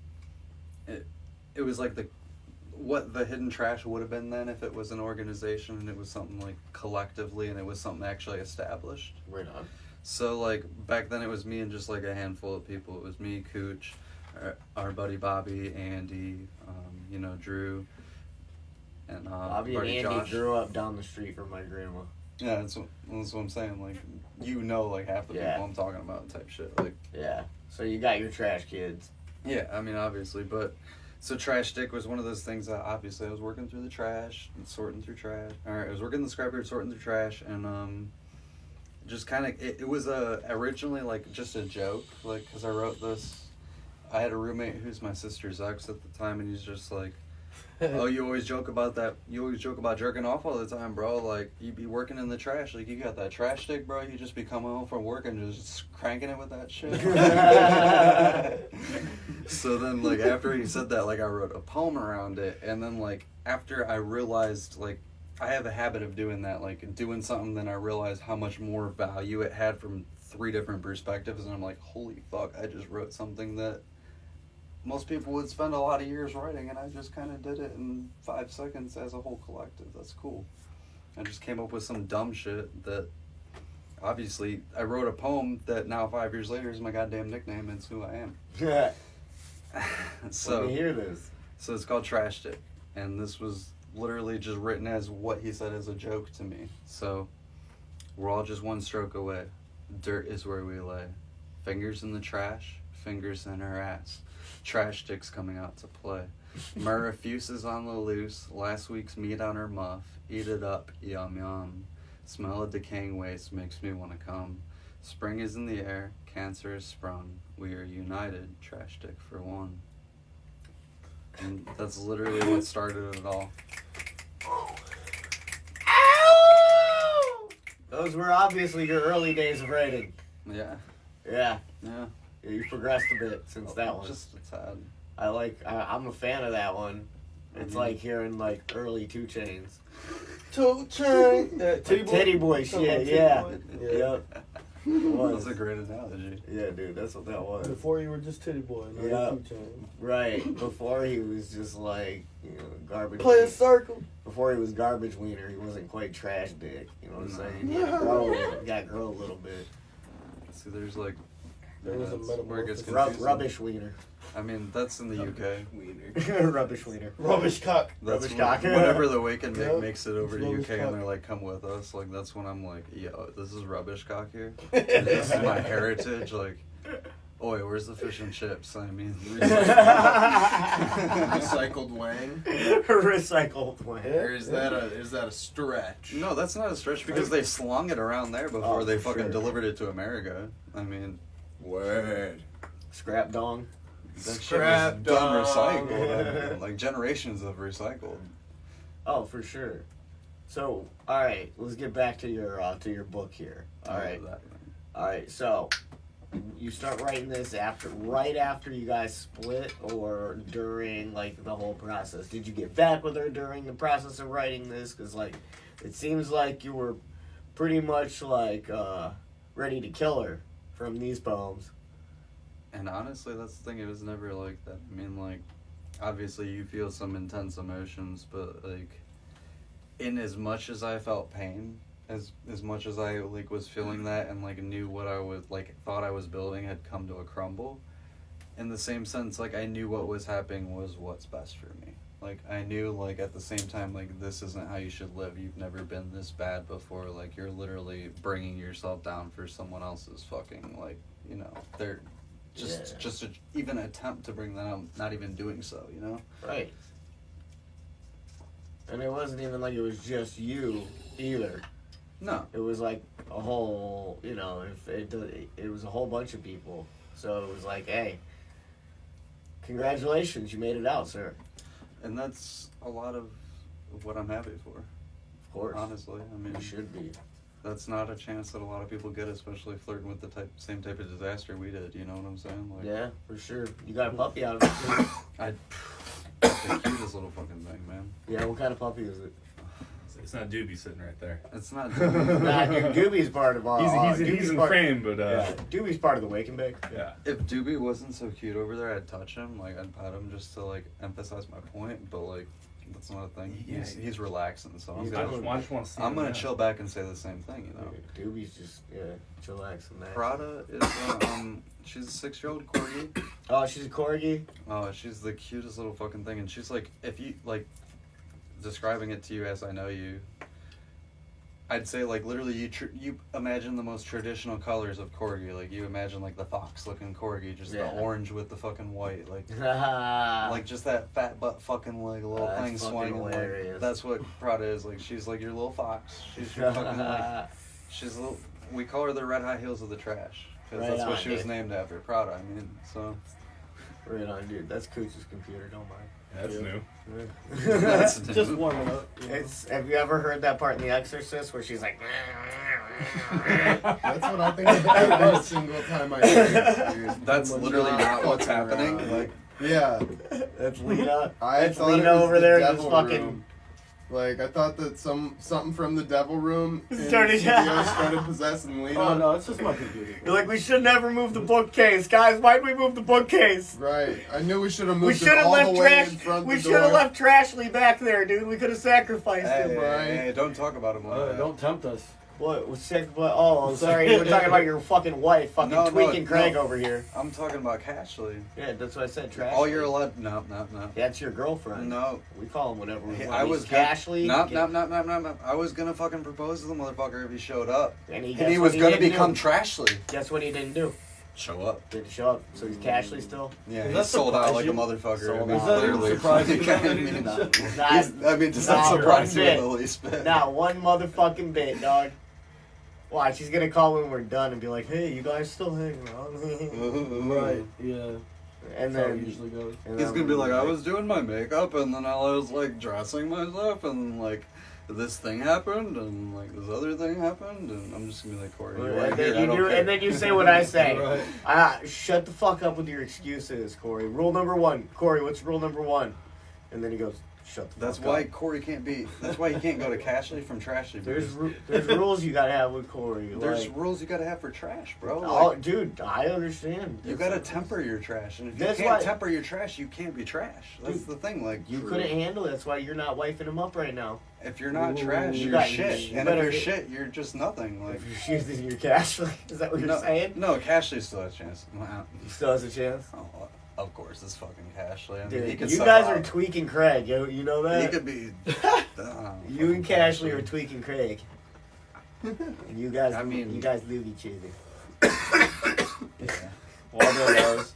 it was like what the Hidden Trash would have been then if it was an organization and it was something, like, collectively and it was something actually established. Right on. So, like, back then it was me and just, like, a handful of people. It was me, Cooch, our buddy Bobby, Andy, you know, Drew, and Bobby and buddy Andy Josh. grew up down the street from my grandma. Yeah, that's what I'm saying. Like, you know, like, half the Yeah. people I'm talking about type shit. Like, Yeah. So you got your trash kids. yeah, I mean, obviously, but... So Trash Stick was one of those things that, obviously, I was working through the trash, and sorting through trash. Alright, I was working in the scrapyard, sorting through trash, and, just kind of... It was, originally, like, just a joke, like, because I wrote this... I had a roommate who's my sister's ex at the time, and he's just like, oh, you always joke about that. You always joke about jerking off all the time, bro. Like, you be working in the trash. Like, you got that trash stick, bro. You just be coming home from work and just cranking it with that shit. So then, like, after he said that, like, I wrote a poem around it. And then, like, after I realized, like, I have a habit of doing that, like, doing something, then I realized how much more value it had from 3 different perspectives. And I'm like, holy fuck, I just wrote something that most people would spend a lot of years writing, and I just kind of did it in 5 seconds as a whole collective. That's cool. I just came up with some dumb shit that, obviously, I wrote a poem that now 5 years later is my goddamn nickname. It's who I am. Yeah. So, Let me hear this. So it's called Trash Stick, and this was literally just written as what he said as a joke to me. So, we're all just one stroke away. Dirt is where we lay. Fingers in the trash, fingers in her ass. Trash Stick's coming out to play. Myrrh fuses on the loose, last week's meat on her muff. Eat it up, yum yum. Smell of decaying waste makes me want to come. Spring is in the air, cancer is sprung. We are united, Trash Stick for one. And that's literally what started it all. Ow! Those were obviously your early days of writing. Yeah, Yeah. yeah. You've progressed a bit since that one. Just a tad. I'm a fan of that one. It's like hearing like early 2 Chainz. 2 Chainz. Titty Boy shit, yeah. Yeah. Yep. It was. That's a great analogy. Yeah, dude, that's what that was. Before you were just Titty Boy, now Yeah. you're 2 Chainz. Right. Before he was just like, garbage. Play a circle. Before he was garbage wiener, he wasn't quite trash dick. You know what I'm No. saying? He got to grow a little bit. See, there's like... There was a that's where it gets metamorphosis. confusing. Rubbish wiener. I mean, that's in the UK. Rubbish wiener. Rubbish cock. That's Rubbish cock. whenever the Waken Yep. makes it over It's to rubbish UK cock. and they're like, come with us. Like, that's when I'm like, yo, this is rubbish cock here. This is my heritage. Like, oi, where's the fish and chips? I mean, Recycled wang. Recycled wiener. Or is that a stretch? no, that's not a stretch because they slung it around there before Oh, they for fucking sure. delivered it to America. I mean, Word. Scrap dong. that shit Scrap was done dog. recycled. I mean, like, generations of recycled. Oh, for sure. So, all right, let's get back to your book here. All right, all right. So, you start writing this right after you guys split, or during like the whole process? Did you get back with her during the process of writing this? Because like, it seems like you were pretty much like ready to kill her from these poems. And honestly, that's the thing. It was never like that. I mean, like, obviously you feel some intense emotions, but like, in as much as I felt pain, as much as I like was feeling that and like knew what I was like thought I was building had come to a crumble. In the same sense, like I knew what was happening was what's best for me. Like I knew, like at the same time, like this isn't how you should live. You've never been this bad before. Like you're literally bringing yourself down for someone else's fucking like they're. Just to even attempt to bring that up, not even doing so, you know? Right. And it wasn't even like it was just you either. No. It was like a whole, it was a whole bunch of people. So it was like, hey, congratulations, you made it out, sir. And that's a lot of what I'm happy for. Of course. Honestly, I mean, You should be. that's not a chance that a lot of people get, especially flirting with the same type of disaster we did, you know what I'm saying? Like, Yeah, for sure. You got a puppy out of it, too. the cutest little fucking thing, man. Yeah, what kind of puppy is it? It's a It's not Doobie sitting right there. It's not. Nah, dude, Doobie's part of all. He's in part, frame, but Yeah, Doobie's part of the Wake and Bake. yeah. If Doobie wasn't so cute over there, I'd touch him. Like, I'd pet him just to, like, emphasize my point. But, like, that's not a thing. Yeah. He's relaxing, so He's I just want to see. I'm him gonna now. chill back and say the same thing, you know. Doobie's just, chillaxing there. Prada is, she's a 6-year-old corgi. Oh, she's a corgi? Oh, she's the cutest little fucking thing. And she's like, if you, like, describing it to you as I know you, I'd say, like, literally, you imagine the most traditional colors of corgi. Like, you imagine, like, the fox-looking corgi, just the orange with the fucking white. Like, like just that fat butt fucking, like, little That's thing fucking swinging. hilarious. Like, that's what Prada is. Like, she's, like, your little fox. She's your fucking, like, she's a little, we call her the red high heels of the trash. Because Right that's what on, she was dude. named after, Prada. I mean, so. Right on, dude. That's Cooch's computer, don't mind. That's new. That's Just warming up. You know? Have you ever heard that part in The Exorcist where she's like... That's what I think about every single time I hear it, dude. That's I'm literally not not what's fucking happening. around. Like, Yeah. That's Lena. I That's thought Lena it was over the there just devil fucking... room. Like, I thought that something from the devil room in Started- studio started possessing Lena. Oh no, it's just my computer. You're like, we should never move the bookcase. Guys, why'd we move the bookcase? Right. I knew we should have We moved should it have all left the way Trash. in front We the should have door. left Trashley back there, dude. We could have sacrificed him. hey, don't talk about him like that. Don't tempt us. What? Was sick? What? Oh, I'm sorry. You were talking about your fucking wife, fucking No, tweaking Craig no. over here. I'm talking about Cashley. Yeah, that's what I said. Trashley. All you're allowed. No. That's your girlfriend. No. We call him whatever we Hey, want. I was Cashley. No. I was gonna fucking propose to the motherfucker if he showed up. And And he was gonna become do? Trashly. Guess what he didn't do? Show up. Didn't show up. So he's Cashley still. Yeah, Does he that sold out surprise like a you? motherfucker. Sold I mean, out. Does that clearly. surprise you? I mean, Not does that not surprise you one in bit. the least bit? Not one motherfucking bit, dog. Watch, he's gonna call when we're done and be like, "Hey, you guys still hanging around?" Right. Yeah. And That's how it then usually goes. and He's then gonna be like, we're I was doing my makeup, and then I was like dressing myself, and like this thing happened, and like this other thing happened, and I'm just gonna be like, Corey, you're right And here, then, I don't care. and then you say what I say. Right. Shut the fuck up with your excuses, Corey. Rule number 1. Corey, what's rule number 1? And then he goes, shut the That's fuck why up. Corey can't be. That's why he can't go to Cashley from Trashly. There's because rules you gotta have with Corey. there's Like, rules you gotta have for trash, bro. oh, Like, dude, I understand. you gotta temper your trash, and if you That's can't why- temper your trash, you can't be trash. That's Dude, the thing. Like You couldn't handle it. That's why you're not wifing him up right now. if you're not Ooh. trash, You you're got- shit, you and if better you're get- shit, you're just nothing. Like If you're using your cash, is that what you're no, saying? no, Cashley still has a chance. Wow. He still has a chance. Oh, of course, it's fucking Cashley. I mean, Dude, he could you sell guys out. are tweaking Craig. You know that? He could be. You and Cashley are tweaking Craig. And you guys, I mean- you guys love each other. Yeah. Waldo knows.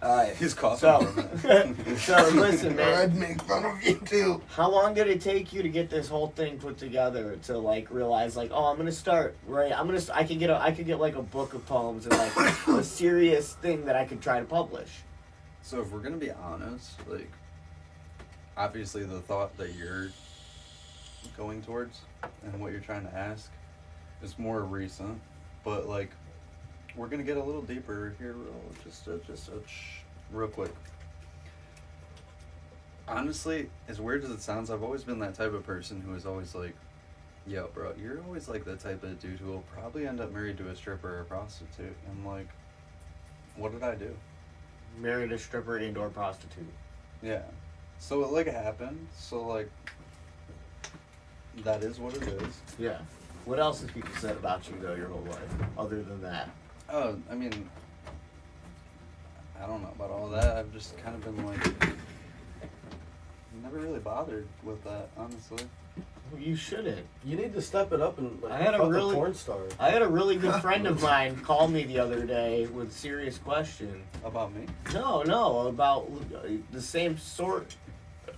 Alright. He's coughing. So, for a minute. so listen, Or man. I'd make fun of you too. How long did it take you to get this whole thing put together to like realize like, oh, I'm gonna start right? I could get like a book of poems and like a serious thing that I could try to publish. So if we're gonna be honest, like, obviously the thought that you're going towards and what you're trying to ask is more recent, but like, we're gonna get a little deeper here, real quick. Honestly, as weird as it sounds, I've always been that type of person who is always like, yo, bro, you're always like the type of dude who will probably end up married to a stripper or a prostitute. And like, what did I do? Married a stripper and or prostitute. Yeah. So it like happened. So like, that is what it is. Yeah. What else has people said about you though your whole life, other than that? Oh, I mean, I don't know about all that. I've just kind of been like, never really bothered with that, honestly. Well, you shouldn't. You need to step it up and like, I had a fuck really- porn star. I had a really good friend of mine call me the other day with a serious question. About me? No, about the same sort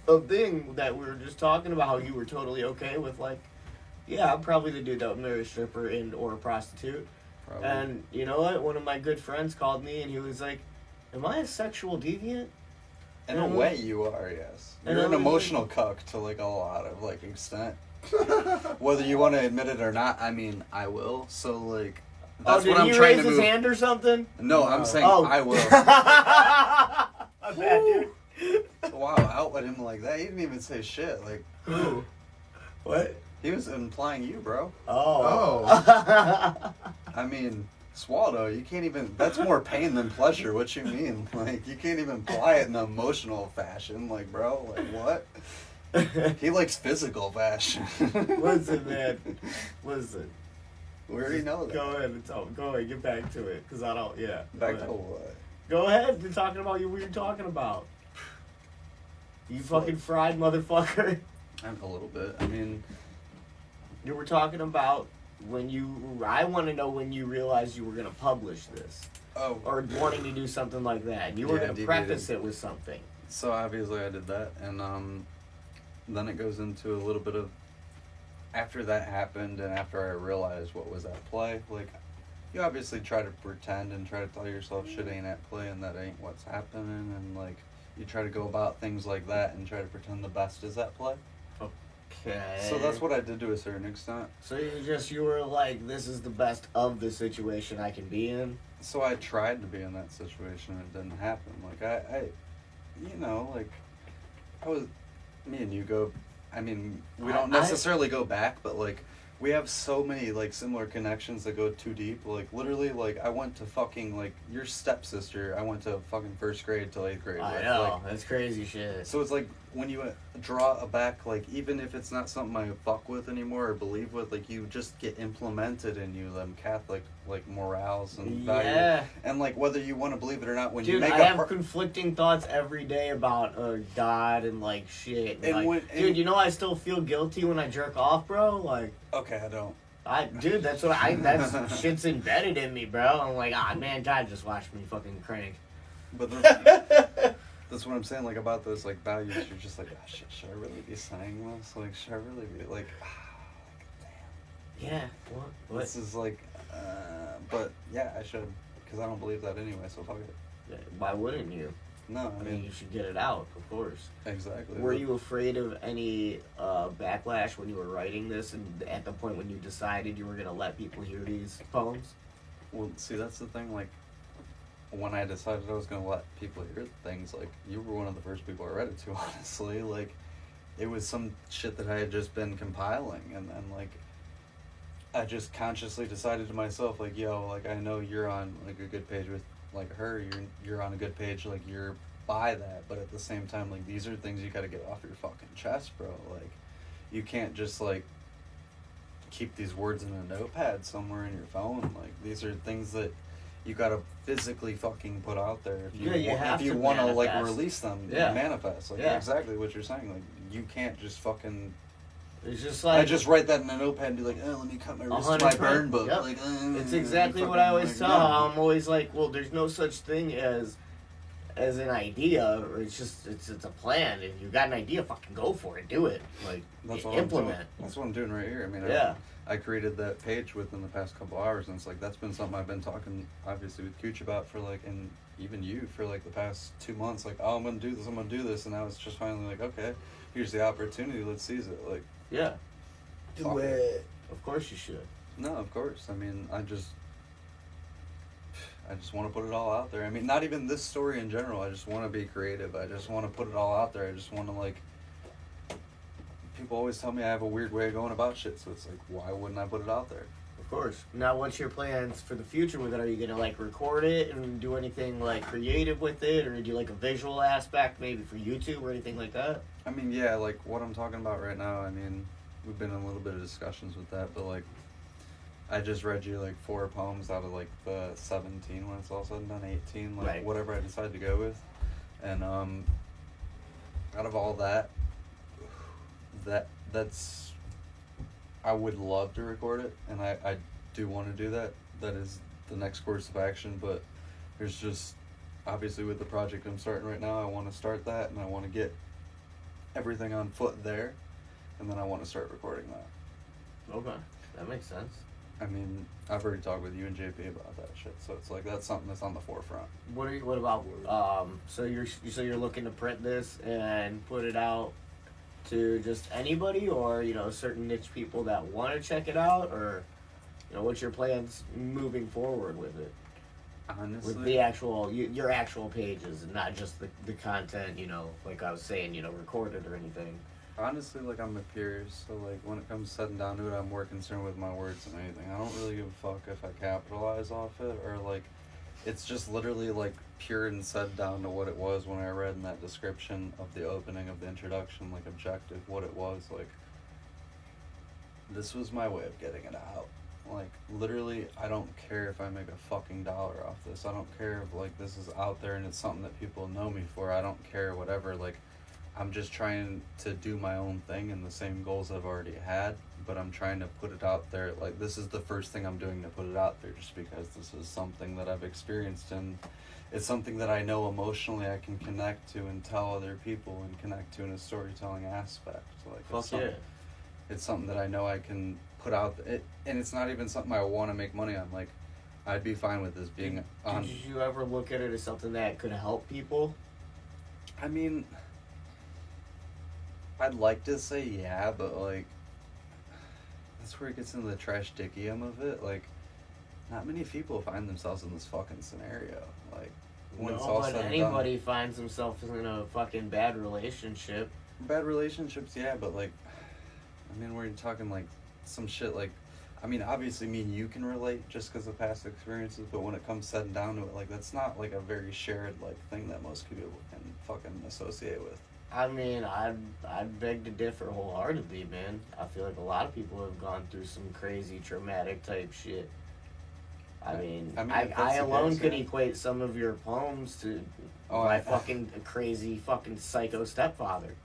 of thing that we were just talking about. How you were totally okay with like, yeah, I'm probably the dude that would marry a stripper and or a prostitute. Probably. And you know what? One of my good friends called me and he was like, "Am I a sexual deviant?" In a way, you are, yes. And You're I an was emotional cuck to like a lot of like extent. Whether you want to admit it or not, I mean, I will. So like, that's did what I'm he trying raise to his move. hand or something? No, I'm saying Oh. I will. My bad, dude. Wow, outlet him like that. He didn't even say shit. Like, Who? What? He was implying you, bro. Oh. I mean, Swallow, you can't even. That's more pain than pleasure. What you mean? Like, you can't even imply it in an emotional fashion. Like, bro, like, what? He likes physical fashion. Listen, man. Listen. We already know that. Go ahead and go ahead, get back to it, cause I don't. Yeah. Back to what? Go ahead. You're talking about what you're talking about. You fucking fried motherfucker. I'm a little bit. I mean, You were talking about when you. I want to know when you realized you were gonna publish this, oh. or wanting to do something like that. And you were Yeah, gonna DVD. preface it with something. So obviously I did that, and then it goes into a little bit of after that happened, and after I realized what was at play. Like, you obviously try to pretend and try to tell yourself shit ain't at play and that ain't what's happening, and like you try to go about things like that and try to pretend the best is at play. Okay. So that's what I did to a certain extent. So you were like, this is the best of the situation I can be in. So I tried to be in that situation and it didn't happen. Like I you know, like I was, me and you go, I mean, we don't necessarily go back, but like we have so many like similar connections that go too deep. Like literally, like I went to fucking like your stepsister. I went to fucking 1st grade till 8th grade. I with. know, Like, that's crazy shit. so it's like when you draw a back, like even if it's not something I fuck with anymore or believe with, like you just get implemented in you them Catholic like morals and values. Yeah. And like whether you want to believe it or not, when you Dude, make I a have conflicting thoughts every day about God and like shit. And, And like, when- dude, you know I still feel guilty when I jerk off, bro. Like, okay, I don't. dude, that's what that's shit's embedded in me, bro. I'm like, man, God just watched me fucking crank. But that's what I'm saying. Like about those like values, you're just like, oh, shit, should I really be saying this? Like, should I really be like, damn. Yeah. What? This is like, but yeah, I should, because I don't believe that anyway. So fuck it. Why wouldn't you? No, I mean, you should get it out, of course. exactly. Were you afraid of any backlash when you were writing this, and at the point when you decided you were gonna let people hear these poems? Well, see, that's the thing. Like, when I decided I was gonna let people hear things, like you were one of the first people I read it to. Honestly, like, it was some shit that I had just been compiling, and then like, I just consciously decided to myself, like, yo, like I know you're on like a good page with like her. You're on a good page. Like you're by that, but at the same time, like these are things you got to get off your fucking chest, bro. Like, you can't just like keep these words in a notepad somewhere in your phone. Like, these are things that you gotta physically fucking put out there if you want to like release them. Yeah. Manifest. Like, Yeah. exactly what you're saying. Like, you can't just fucking. It's just like I just write that in a notepad and be like, oh, let me cut my wrist to my 100%. burn book. Yep. Like, it's exactly what I always tell. I'm always like, well, there's no such thing as an idea, or it's a plan. If you got an idea, fucking go for it, do it. Like, That's what implement. That's what I'm doing right here. I mean, Yeah. I created that page within the past couple hours, and it's like that's been something I've been talking obviously with Cooch about for like, and even you for like the past 2 months. Like, oh, I'm gonna do this, and now it's just finally like, okay, here's the opportunity, let's seize it. Like, Yeah. Do it. Of course you should. no, of course. I mean, I just want to put it all out there. I mean, not even this story in general. I just want to be creative. I just want to put it all out there. I just want to like. People always tell me I have a weird way of going about shit, so it's like, why wouldn't I put it out there? Of course. Now, what's your plans for the future with it? Are you gonna like record it and do anything like creative with it, or do like a visual aspect maybe for YouTube or anything like that? I mean, yeah, like what I'm talking about right now. I mean, we've been in a little bit of discussions with that, but like, I just read you like 4 poems out of like the 17 when it's all said and done, 18, like Right. whatever I decide to go with, and out of all that, that's I would love to record it, and I do want to do that. That is the next course of action, but there's just obviously with the project I'm starting right now, I want to start that, and I want to get everything on foot there, and then I want to start recording that. Okay, that makes sense. I mean, I've already talked with you and JP about that shit, so it's like that's something that's on the forefront. What about so you're looking to print this and put it out to just anybody, or certain niche people that want to check it out, or what's your plans moving forward with it? Honestly, With the actual your actual pages and not just the content, like I was saying, recorded or anything. honestly, like, I'm a purist, so, like, when it comes sitting down to it, I'm more concerned with my words than anything. I don't really give a fuck if I capitalize off it, or, like, it's just literally, like, pure and said down to what it was when I read in that description of the opening of the introduction, like, objective, what it was, like, this was my way of getting it out. Like, literally, I don't care if I make a fucking dollar off this. I don't care if, like, this is out there and it's something that people know me for. I don't care, whatever. Like, I'm just trying to do my own thing and the same goals I've already had, but I'm trying to put it out there. Like, this is the first thing I'm doing to put it out there just because this is something that I've experienced and it's something that I know emotionally I can connect to and tell other people and connect to in a storytelling aspect. Like, it's something that I know I can put out, and it's not even something I want to make money on. Like, I'd be fine with this being on. Did you ever look at it as something that could help people? I mean, I'd like to say yeah, but, like, that's where it gets into the trash dickium of it. Like, not many people find themselves in this fucking scenario. Like, when it's all but said and anybody finds themselves in a fucking bad relationship. bad relationships, yeah, but, like, I mean, we're talking, like, some shit, like, I mean, obviously me and you can relate just because of past experiences, but when it comes setting down to it, like, that's not, like, a very shared, like, thing that most people can fucking associate with. I mean, I'd beg to differ wholeheartedly, man. I feel like a lot of people have gone through some crazy traumatic type shit. I mean, I alone could equate some of your poems to my fucking crazy fucking psycho stepfather.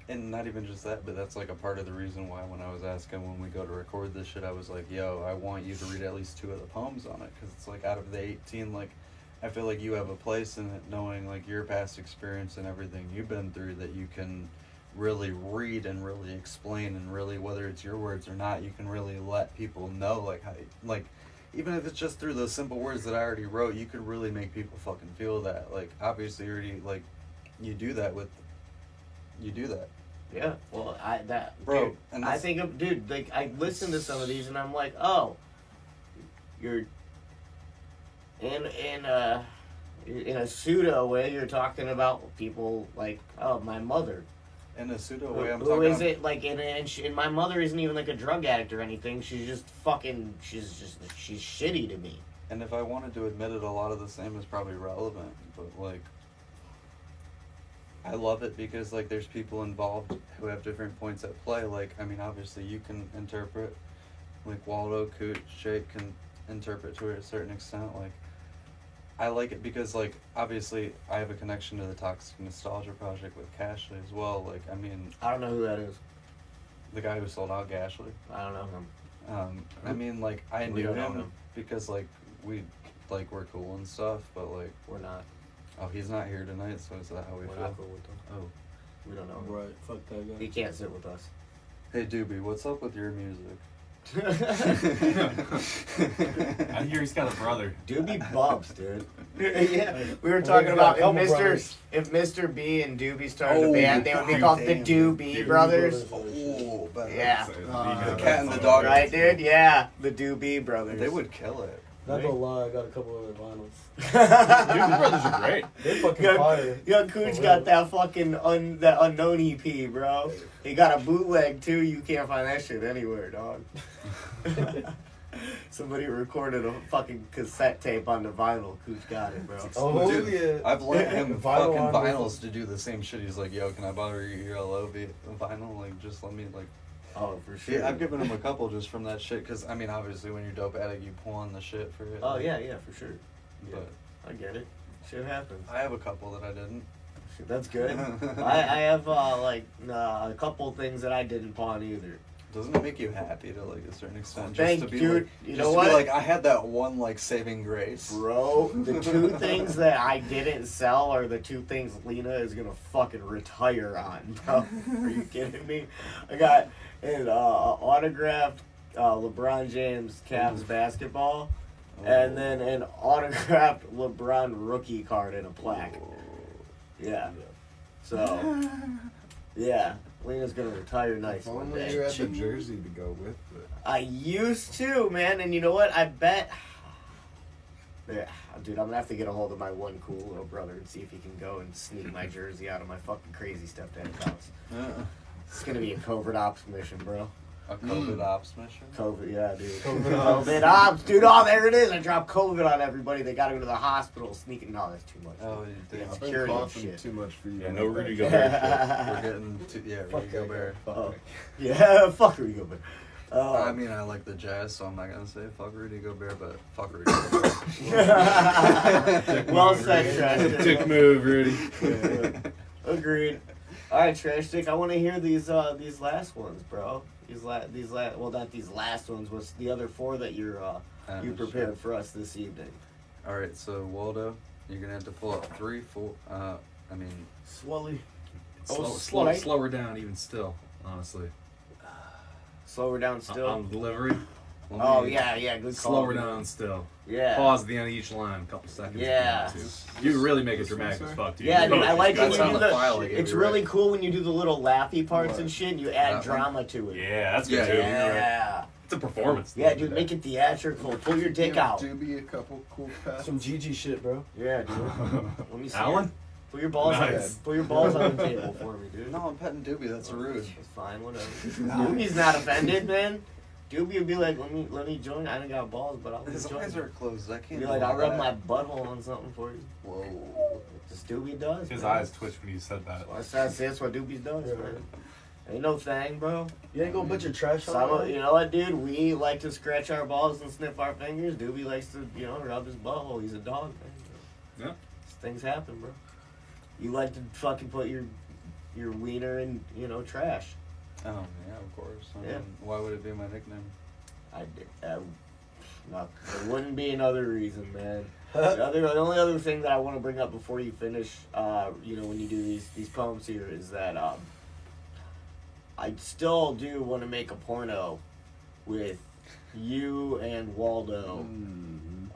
And not even just that, but that's, like, a part of the reason why when I was asking when we go to record this shit, I was like, yo, I want you to read at least 2 of the poems on it, because it's, like, out of the 18, like, I feel like you have a place in it, knowing, like, your past experience and everything you've been through, that you can really read and really explain, and really, whether it's your words or not, you can really let people know, like, how, like, even if it's just through those simple words that I already wrote, you could really make people fucking feel that. Like, obviously, you already, like, you do that. Yeah, well, Bro, dude, and I think of, dude, like, I listen to some of these and I'm like, oh, you're in a pseudo way, you're talking about people like, oh, my mother. In a pseudo way, Who is it? Like, and my mother isn't even like a drug addict or anything. She's just fucking, she's shitty to me. And if I wanted to admit it, a lot of the same is probably relevant, but, like, I love it because, like, there's people involved who have different points at play. Like, I mean, obviously you can interpret, like, Waldo, Cooch, Jake can interpret to a certain extent. Like, I like it because, like, obviously I have a connection to the Toxic Nostalgia Project with Cashley as well. Like, I mean, I don't know who that is. the guy who sold out Gashley. I don't know him. I mean, like, I We knew don't know him him. because, like, we're cool and stuff, but, like, We're not. oh, he's not here tonight, so is that how we We're feel? not cool with him. Oh. We don't know him. Right, fuck that guy. He can't sit with us. Hey, Doobie, what's up with your music? I hear he's got a brother. Doobie bumps, dude. Yeah, we were talking about if Mr. B and Doobie started a band, they would be called the Doobie Brothers. Oh, Yeah. the cat and the dog. Right, dude? Yeah, the Doobie Brothers. They would kill it. Not gonna lie, I got a couple other vinyls. Doobie Brothers are great. They're fucking fire. Young Cooch got that fucking that unknown EP, bro. He got a bootleg too. You can't find that shit anywhere, dog. Somebody recorded a fucking cassette tape on the vinyl. Cooch got it, bro. Oh, Dude, yeah. I've let him Vinyl fucking on vinyls to do the same shit. He's like, yo, can I borrow your ELO vinyl? Like, just let me, like... Oh, for sure. Yeah, I've given him a couple just from that shit, because, I mean, obviously, when you're dope addict, you pull on the shit for it. Oh, yeah, for sure. Yeah, But I get it. Shit happens. I have a couple that I didn't. Shit, that's good. I have, a couple things that I didn't pawn either. Doesn't it make you happy to, like, a certain extent? Thank just to be, you. like, You just know to what? be like, I had that one, like, saving grace. Bro, the 2 things that I didn't sell are the 2 things Lena is gonna fucking retire on, bro. Are you kidding me? I got an autographed LeBron James Cavs basketball, and then an autographed LeBron rookie card and a plaque. Yeah. So, yeah. Lena's gonna retire nice If one only day. you had the jersey to go with it. I used to, man, and you know what? I bet. Yeah, dude, I'm gonna have to get a hold of my one cool little brother and see if he can go and sneak my jersey out of my fucking crazy stepdad's house. It's gonna be a covert ops mission, bro. A COVID ops mission? COVID, yeah, dude. COVID ops. COVID ops, dude. Oh, there it is. I dropped COVID on everybody. They gotta go to the hospital. Sneaking. No, that's too much. Oh, you did. Yeah. I've been Security and coughing shit. too much for you. Yeah, no Rudy Gobert shit. We're getting to, yeah, Fuck Rudy that Gobert. guy. Oh, yeah, fuck Rudy Gobert. I mean, I like the Jazz, so I'm not gonna say fuck Rudy Gobert, but fuck Rudy Gobert. well said, Trash Dick Dick. move, Rudy. Agreed. All right, Trash Dick. I want to hear these last ones, bro. Well, not these last ones. What's the other 4 that you prepared for us this evening? All right, so Waldo, you're gonna have to pull up 3, 4. I mean, Swally. Slower down even still, honestly. Slow her down still. On delivery. Oh yeah, good call. Slower down still. Yeah. Pause at the end of each line, a couple seconds. Yeah. if you want to. You really make it dramatic as fuck, dude. Yeah, dude, I like when That's you on do the file I the. gave It's you, really right? cool when you do the little laughy parts and shit, and you add That one? drama to it. Yeah, that's good Yeah, too. yeah. You're right. Yeah. It's a performance. Yeah, dude, make it theatrical. Pull your dick out. Do be a couple cool passes. Some GG shit, bro. Yeah, dude. Let me see. Alan? it. Put your balls Nice. on. Put your balls on the table for me, dude. no, I'm petting Doobie. That's rude. It's fine, whatever. Doobie's not offended, man. Doobie would be like, let me join. I don't got balls, but I'll His join. eyes are closed. I can't. Be like, do I'll rub that. my butthole on something for you. Whoa. This Doobie does. His man. eyes twitched when you said that. That's what Doobie does, man. Ain't no thing, bro. You ain't gonna put your trash on. Some, you know what, dude? We like to scratch our balls and sniff our fingers. Doobie likes to, rub his butthole. He's a dog, man. Yeah. Things happen, bro. You like to fucking put your wiener in, trash. Oh yeah, of course. I Yeah. mean, why would it be my nickname? No, there wouldn't be another reason, man. The only other thing that I want to bring up before you finish, when you do these poems here, is that I still do want to make a porno with you and Waldo.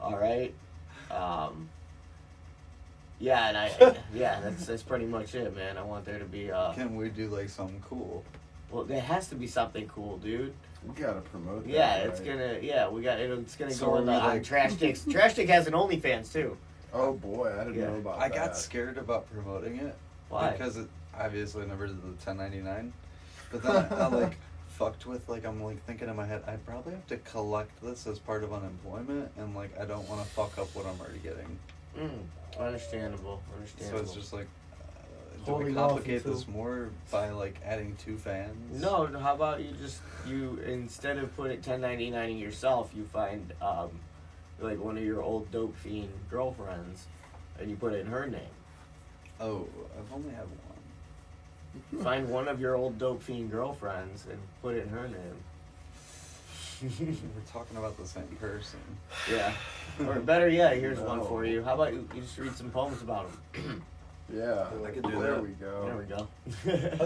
All right. Yeah, and that's pretty much it, man. I want there to be Can we do like something cool? well, there has to be something cool, dude. We gotta promote that. Yeah, it's right? gonna. It's gonna So go are on, we, on like- Trash Dick's. Trash Dick has an OnlyFans too. Oh boy, I didn't Yeah. know about I that. got scared about promoting it. Why? Because it obviously never did the 1099. But then I like fucked with I'm like thinking in my head, I probably have to collect this as part of unemployment, and like I don't want to fuck up what I'm already getting. Understandable. So it's just like, do we Holding off complicate until- this more by like adding 2 fans? No. How about you instead of putting 1099ing yourself, you find like one of your old dope fiend girlfriends, and you put it in her name. Oh, I've only had one. Find one of your old dope fiend girlfriends and put it in her name. We're talking about the same person. Yeah. Or better yet, here's one No. for you. How about you just read some poems about them? Yeah, I could do there that. we go. There we go.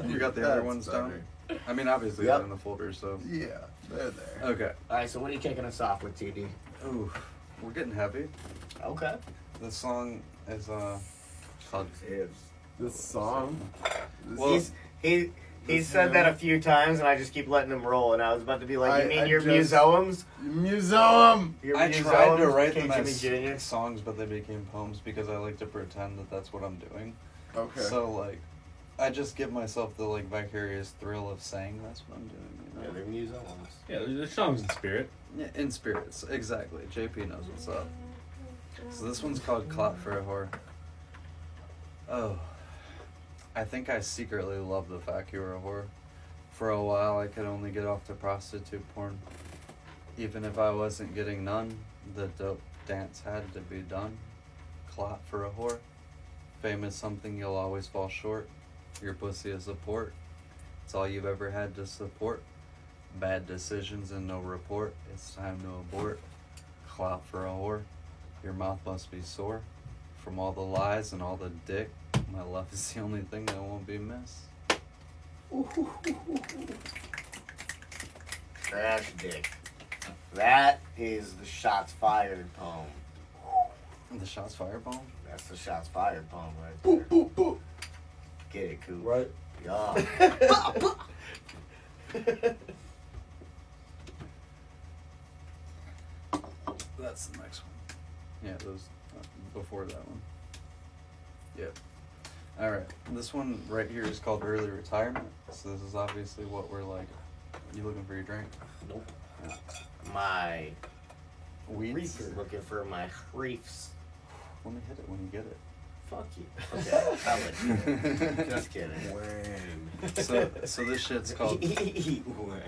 You got the other That's ones better. down? I mean, obviously Yep. they're in the folder, so. Yeah, they're there. Okay. Alright, so what are you kicking us off with, TD? Ooh, we're getting heavy. Okay. The song is called This song. Well, He's said that a few times, and I just keep letting him roll. And I was about to be like, "You mean I your just- museums? Museum. Your I museums, tried to write King them Jimmy as Jr.?" songs, but they became poems because I like to pretend that that's what I'm doing. Okay. So like, I just give myself the like vicarious thrill of saying that's what I'm doing. You Yeah, know? they're museums. Yeah, there's songs in spirit. Yeah, in spirits, exactly. JP knows what's up. So this one's called Clot for a Whore. Oh, I think I secretly love the fact you were a whore. For a while, I could only get off to prostitute porn. Even if I wasn't getting none, the dope dance had to be done. Clot for a whore. Fame is something you'll always fall short. Your pussy is a port. It's all you've ever had to support. Bad decisions and no report. It's time to abort. Clout for a whore. Your mouth must be sore. From all the lies and all the dick, my love is the only thing that won't be missed. Trash Dick. That is the Shots Fired poem. The shots fired bomb? That's the Shots Fired poem right there. Get it, Coop. Right. Yeah. That's the next one. Yeah, those before that one. Yep. Alright, this one right here is called Early Retirement. So this is obviously what we're like. You looking for your drink? Nope. Yeah. My Weeds? looking for my reefs. Let me hit it when you get it. Fuck you. Okay, I'll let you. Just kidding. So this shit's called. Wang.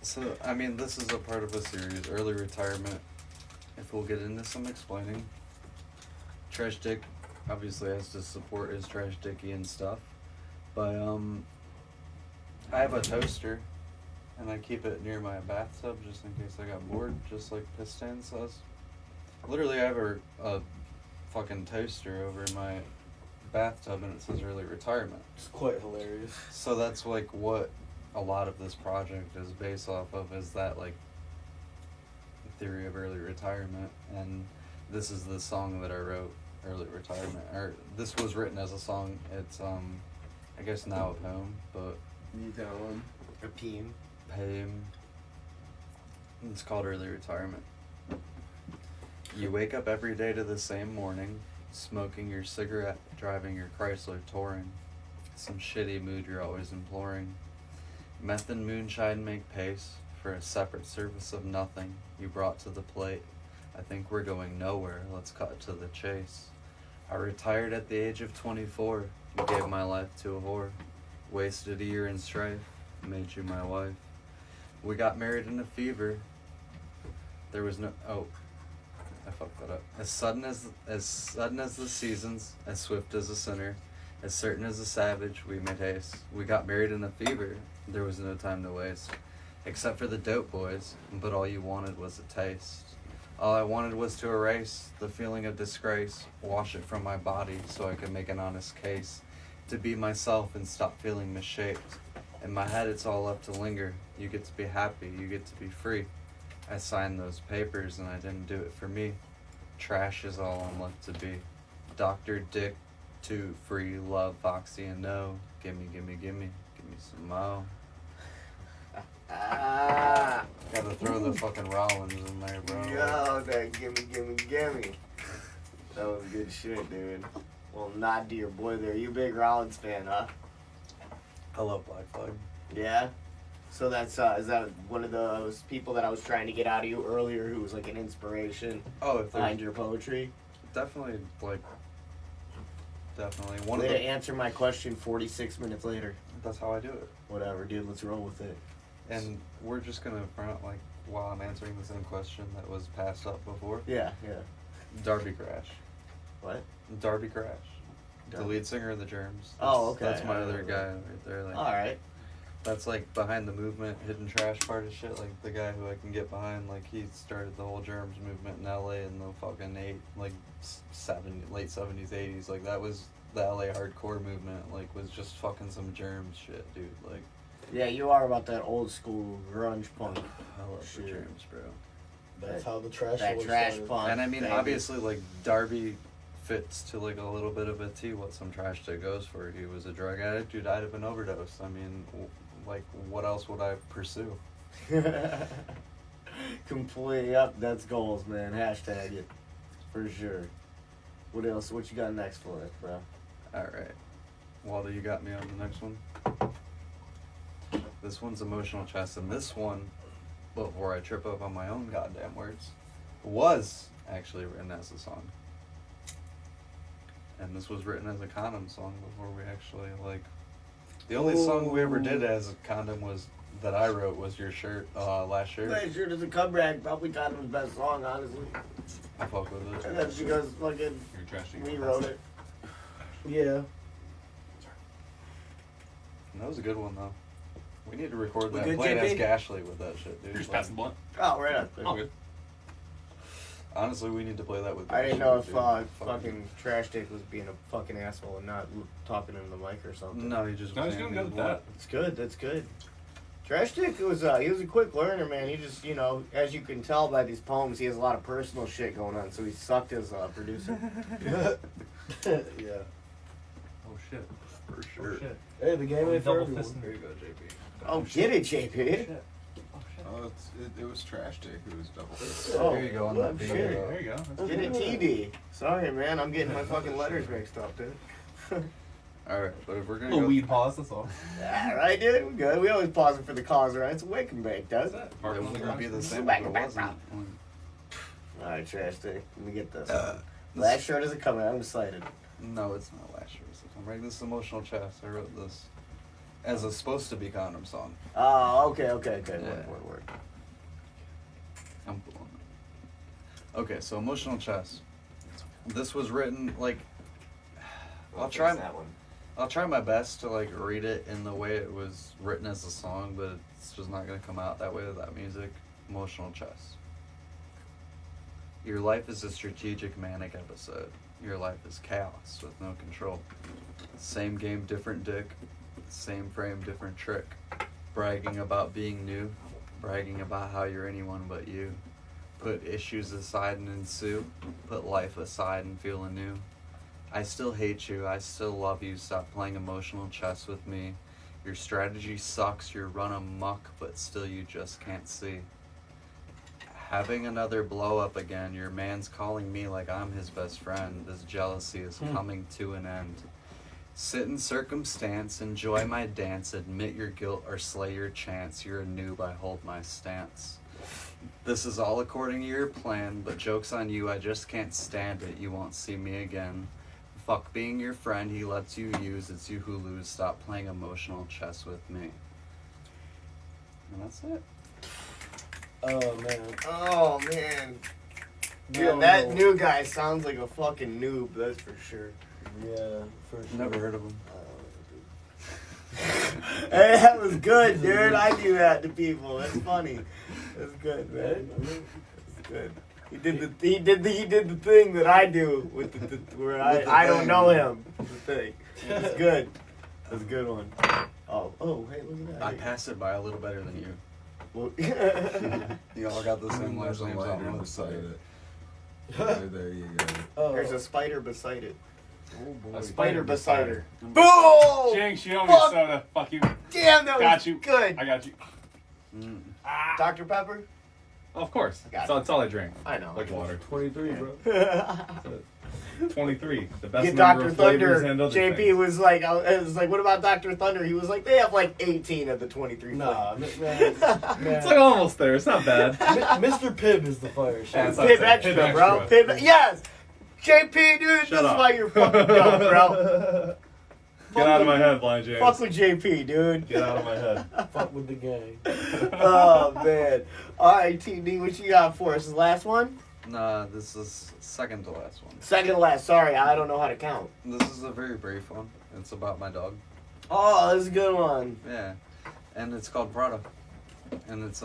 So I mean, this is a part of a series, Early Retirement. If we'll get into some explaining, Trash Dick obviously has to support his Trash Dicky and stuff, but I have a toaster, and I keep it near my bathtub just in case I got bored, just like Pistan says. Literally, I have a fucking toaster over my bathtub, and it says Early Retirement. It's quite hilarious. So that's like what a lot of this project is based off of, is that like theory of early retirement. And this is the song that I wrote, Early Retirement, or this was written as a song. It's I guess Now at Home, but You tell him. A peen. Payme. It's called Early Retirement. You wake up every day to the same morning, smoking your cigarette, driving your Chrysler touring. Some shitty mood you're always imploring. Meth and moonshine make pace for a separate service of nothing you brought to the plate. I think we're going nowhere, let's cut to the chase. I retired at the age of 24, gave my life to a whore. Wasted a year in strife, made you my wife. We got married in a fever. There was no, oh, I fucked that up. As sudden as the seasons, as swift as a sinner, as certain as a savage, we made haste. We got married in a fever. There was no time to waste, except for the dope boys. But all you wanted was a taste. All I wanted was to erase the feeling of disgrace, wash it from my body so I could make an honest case, to be myself and stop feeling misshaped. In my head, it's all up to linger. You get to be happy. You get to be free. I signed those papers and I didn't do it for me. Trash is all I'm left to be. Dr. Dick, to free love, Foxy and no. Gimme, gimme, gimme, give me some mo. Ah. Gotta throw the fucking Rollins in there, bro. Yo, that gimme. That was good shit, dude. Well, nod to your boy there. You a big Rollins fan, huh? I love Black Flag. Yeah? So that's, is that one of those people that I was trying to get out of you earlier who was like an inspiration Oh, if behind there's your poetry? definitely, like, definitely. One Way of to the, answer my question 46 minutes later. that's how I do it. Whatever, dude. Let's roll with it. And we're just gonna front, like, while I'm answering the same question that was passed up before. Yeah. Darby Crash. What? Darby Crash. The Darby. lead singer of the Germs. Oh, okay. That's my I other remember. guy right there. Like, Alright. that's like behind the movement, hidden trash part of shit. Like the guy who I can get behind. Like he started the whole Germs movement in LA in the fucking late 70s, 80s. Like that was the LA hardcore movement. Like was just fucking some Germs shit, dude. Like Yeah, you are about that old school grunge punk. I love the Shit. Germs, bro. That's how the trash That was trash started. punk. And I mean, baby. obviously, like Darby fits to like a little bit of a T what some trash that goes for. He was a drug addict who died of an overdose. I mean, like what else would I pursue? Completely up. That's goals, man. Hashtag it. For sure. What else? What you got next for us, bro? All right, Waldo, you got me on the next one. This one's Emotional Chest, and this one, before I trip up on my own goddamn words, was actually written as a song. And this was written as a condom song before we actually, like, the only song we ever did as a condom was, that I wrote, was Your Shirt, Last Shirt. Last Shirt is a comeback. Probably Condom's best song, honestly. I fuck with it. And that's because fucking You're trashing. we wrote it. Yeah. That was a good one, though. We need to record We that good, playing as JP? Gashly with that shit, dude. You're just Like, passing blunt. Oh, right on. Oh, good. honestly, we need to play that with I didn't Gashly, know if dude. fucking Trash Dick was being a fucking asshole and not talking into the mic or something. No, he just No, he's was doing handing good me with the that. That's good. That's good. Trash Dick was he was a quick learner, man. He just, you know, as you can tell by these poems, he has a lot of personal shit going on. So he sucked as a producer. Yeah. Oh shit. For Oh sure. shit. Hey, the game Oh, ain't for double everyone. fisting. There you go, JP. Oh, get it, JP. Shit. Oh, it was Trash Dick who was double. Oh, There you go on well, that video. shit. There you go. That's Get it, good. TD. Sorry, man. I'm getting my fucking letters mixed up, dude. Alright, but if we're A gonna little go... weed pause, that's all. Alright, dude, we're good. We always pausing for the cause, right? It's a wake and bake, does it? It wouldn't be the same Back, if it back, wasn't. Alright, Trash Day. Let me get this. This- Last shirt isn't coming. I'm excited. No, it's not last year. I'm writing this emotional chest. I wrote this as a supposed to be condom song. Oh, okay. Yeah. Word. I'm blowing it. Okay, so emotional chest. This was written like I'll try that one. I'll try my best to like read it in the way it was written as a song, but it's just not gonna come out that way without music. Emotional chest. Your life is a strategic manic episode. Your life is chaos with no control. Same game, different dick. Same frame, different trick. Bragging about being new. Bragging about how you're anyone but you. Put issues aside and ensue. Put life aside and feel anew. I still hate you. I still love you. Stop playing emotional chess with me. Your strategy sucks. You're run amok, but still you just can't see. Having another blow up again. Your man's calling me like I'm his best friend. This jealousy is coming to an end. Sit in circumstance, enjoy my dance, admit your guilt or slay your chance. You're a noob, I hold my stance. This is all according to your plan, but joke's on you, I just can't stand it. You won't see me again. Fuck being your friend, he lets you use. It's you who lose. Stop playing emotional chess with me. And that's it. Oh man. Dude, No, that no. new guy sounds like a fucking noob. That's for sure. Yeah, for sure. Never heard of him. Hey, that was good, dude. I do that to people. That's funny. That's good, man. That's good. He did the thing that I do with the where I don't know him. The thing. It's good. That's a good one. Oh, hey, look at that. I pass it by a little better than you. Well, You all got the same last There's a names lighter on beside it. it. Right there you go. There's a spider beside it. Oh boy. A Spider beside her. her. Boom! Jinx, you owe me a Fuck. soda. Fuck you. Damn, that Got was you. good. I got you. Mm. Dr. Pepper? Of course. Got That's all I drink. I know. Like water. 23, bro. 23. The best Get number Dr. of flavors Thunder. and other JP things. was like, what about Dr. Thunder? He was like, they have like 18 of the 23 Nah, flavors. man. It's like almost there. It's not bad. Mr. Pibb is the fire shot. Yeah, it's not Pib bad. extra, bro. Pib, yes! JP, dude, this is up. why you're fucking dumb, bro. Get out of my head, Blind James. Fuck with JP, dude. Get out of my head. Fuck with the gang. Oh, man. Alright, TD, what you got for us? The last one? Nah, this is second to last one. Second to last. Sorry, I don't know how to count. This is a very brief one. It's about my dog. Oh, this is a good one. Yeah. And it's called Prada. And it's,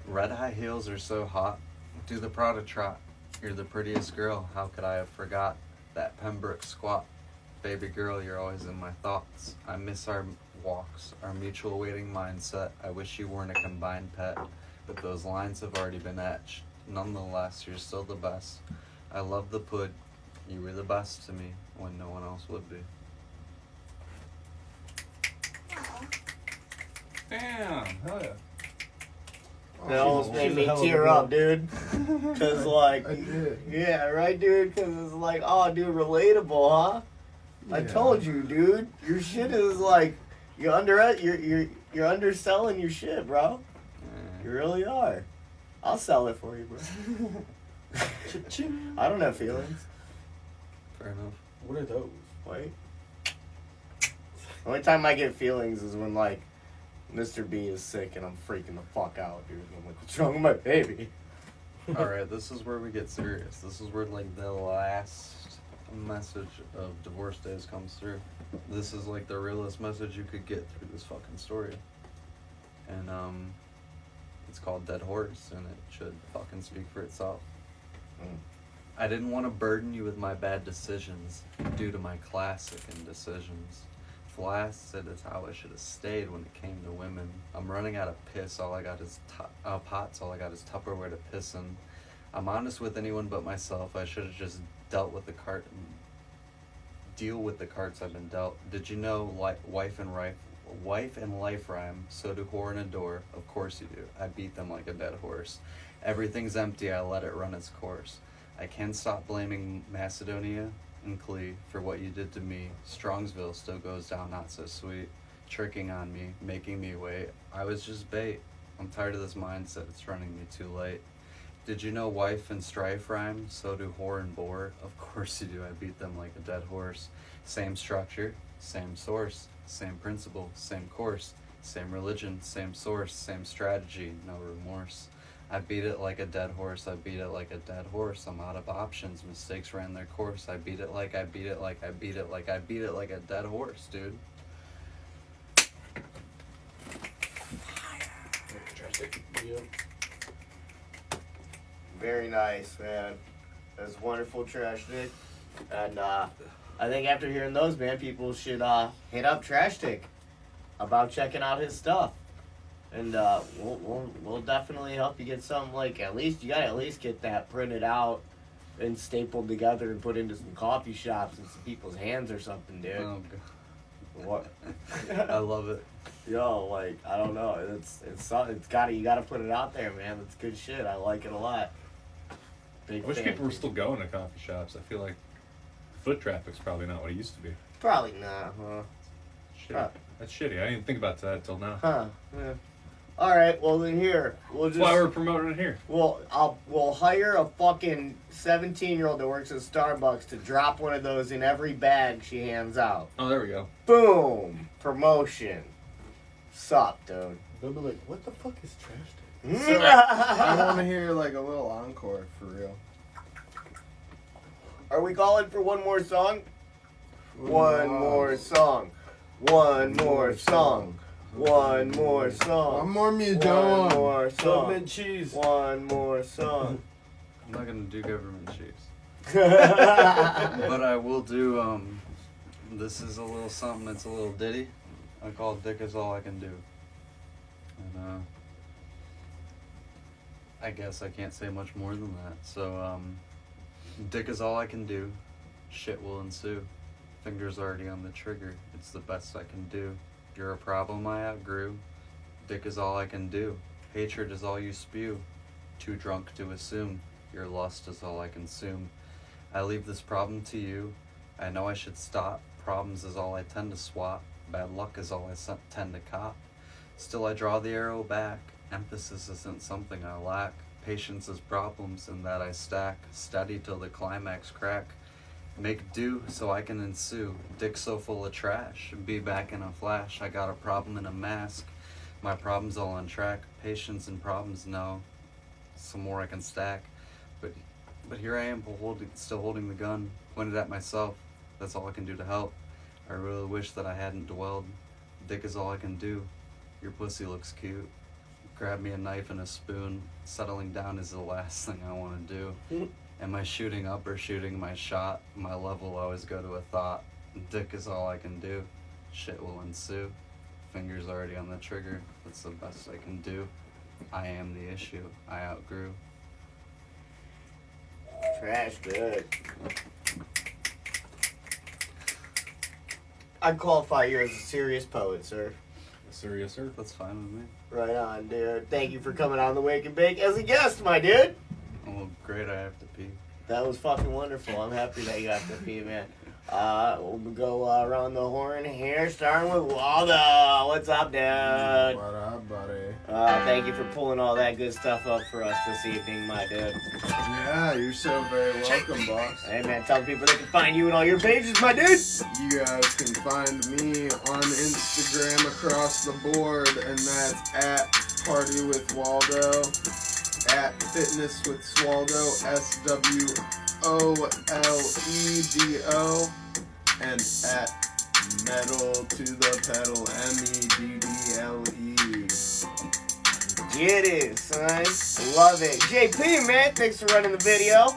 red high heels are so hot. Do the Prada trot. You're the prettiest girl. How could I have forgot that Pembroke squat? Baby girl, you're always in my thoughts. I miss our walks, our mutual waiting mindset. I wish you weren't a combined pet, but those lines have already been etched. Nonetheless, you're still the best. I love the pud. You were the best to me when no one else would be. Damn. Hell yeah. That almost made she's me a hell of a tear girl. up, dude. Cause like, I did. yeah, right, dude. Cause it's like, oh, dude, relatable, huh? I Yeah. told you, dude. Your shit is like, you're underselling your shit, bro. You really are. I'll sell it for you, bro. I don't have feelings. Fair enough. What are those? Wait. Only time I get feelings is when like Mr. B is sick and I'm freaking the fuck out, dude. I'm like, what's wrong with my baby? Alright, this is where we get serious. This is where like the last message of Divorce Days comes through. This is like the realest message you could get through this fucking story. And it's called Dead Horse and it should fucking speak for itself. I didn't want to burden you with my bad decisions due to my classic indecisions. Flaccid is how I should have stayed when it came to women. I'm running out of piss, all I got is pots, all I got is Tupperware to piss in. I'm honest with anyone but myself. I should have just dealt with the deal with the carts I've been dealt. Did you know wife and life rhyme? So do whore and adore. Of course you do. I beat them like a dead horse. Everything's empty, I let it run its course. I can't stop blaming Macedonia. and Clee for what you did to me. Strongsville still goes down not so sweet. Tricking on me, making me wait. I was just bait. I'm tired of this mindset, it's running me too late. Did you know wife and strife rhyme? So do whore and bore. Of course you do, I beat them like a dead horse. Same structure, same source, same principle, same course, same religion, same source, same strategy, no remorse. I beat it like a dead horse, I beat it like a dead horse. I'm out of options, mistakes ran their course. I beat it like I beat it like I beat it like I beat it like a dead horse, dude. Yep. Very nice, man. That's wonderful, Trash Dick. And I think after hearing those, man, people should hit up Trash Dick about checking out his stuff. And we'll definitely help you get something like at least you gotta at least get that printed out and stapled together and put into some coffee shops and some people's hands or something, dude. Oh, What? God. I love it. Yo, like I don't know, you gotta put it out there, man. It's good shit. I like it a lot. Big I wish fan. people were still going to coffee shops. I feel like foot traffic's probably not what it used to be. Probably not, huh? Shitty. Huh. That's shitty. I didn't even think about that till now. Huh? Yeah. All right. Well, then here we'll That's why we're just promoting it here. we'll hire a fucking 17-year-old that works at Starbucks to drop one of those in every bag she hands out. Oh, there we go. Boom! Promotion. Sup, dude? They'll be like, what the fuck is Trash Dick? I want to hear like a little encore for real. Are we calling for one more song? One more song. One more song. One more song. One more music. One more song. Government cheese. One more song. I'm not gonna do government cheese. Yeah, But I will do, this is a little something, it's a little ditty. I call it Dick Is All I Can Do. And, I guess I can't say much more than that. So, Dick is all I can do. Shit will ensue. Fingers already on the trigger. It's the best I can do. You're a problem I outgrew. Dick is all I can do. Hatred is all you spew. Too drunk to assume. Your lust is all I consume. I leave this problem to you. I know I should stop. Problems is all I tend to swap. Bad luck is all I tend to cop. Still I draw the arrow back. Emphasis isn't something I lack. Patience is problems in that I stack. Steady till the climax crack. Make do so I can ensue. Dick so full of trash. Be back in a flash. I got a problem in a mask. My problem's all on track. Patience and problems, no. Some more I can stack. But here I am still holding the gun. Pointed at myself. That's all I can do to help. I really wish that I hadn't dwelled. Dick is all I can do. Your pussy looks cute. Grab me a knife and a spoon. Settling down is the last thing I want to do. Am I shooting up or shooting my shot? My love will always go to a thought. Dick is all I can do. Shit will ensue. Fingers already on the trigger. That's the best I can do. I am the issue. I outgrew. Trash good. I'd qualify you as a serious poet, sir. Serious, sir. That's fine with me. Right on, dude. Thank you for coming on the Wake and Bake as a guest, my dude. Oh, great. I have to pee. That was fucking wonderful. I'm happy that you got to pee, man. We'll go around the horn here, starting with Waldo. What's up, dude? What up, buddy? Thank you for pulling all that good stuff up for us this evening, my dude. Yeah, you're so very welcome, boss. Hey, man, tell people they can find you and all your pages, my dude. You guys can find me on Instagram across the board, and that's at Party with Waldo, at Fitness with Swaldo, SWOLEDO, and at Metal to the Pedal, MEDDLE. Get it, son. Love it. JP, man, thanks for running the video.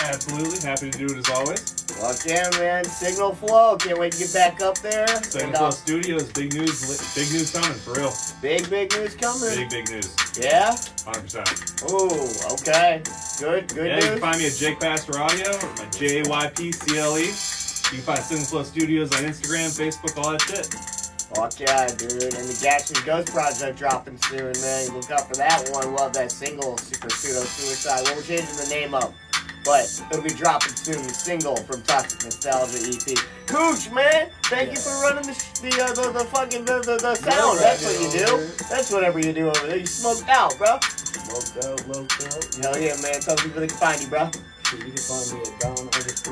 Absolutely. Happy to do it as always. Fuck yeah, man. Signal flow. Can't wait to get back up there. Signal Flow Studios. Big news coming, for real. Big news coming. Big news. Yeah? 100%. Ooh, okay. Good Yeah, news. you can find me at Jake Pastor Audio, my JYPCLE. You can find Signal Flow Studios on Instagram, Facebook, all that shit. Fuck yeah, dude. And the Gaxton Ghost Project dropping soon, man. Look out for that one. Love that single, Super Pseudo Suicide. What we're changing the name of? but it'll be dropping soon. The single from Toxic Nostalgia EP. Cooch, man, thank you for running the fucking the sound. That's what you do. That's whatever you do over there. You smoked out, bro. Smoked out, loped out. Hell yeah, man. Tell people they can find you, bro. You can find me at Don_Cooch. It's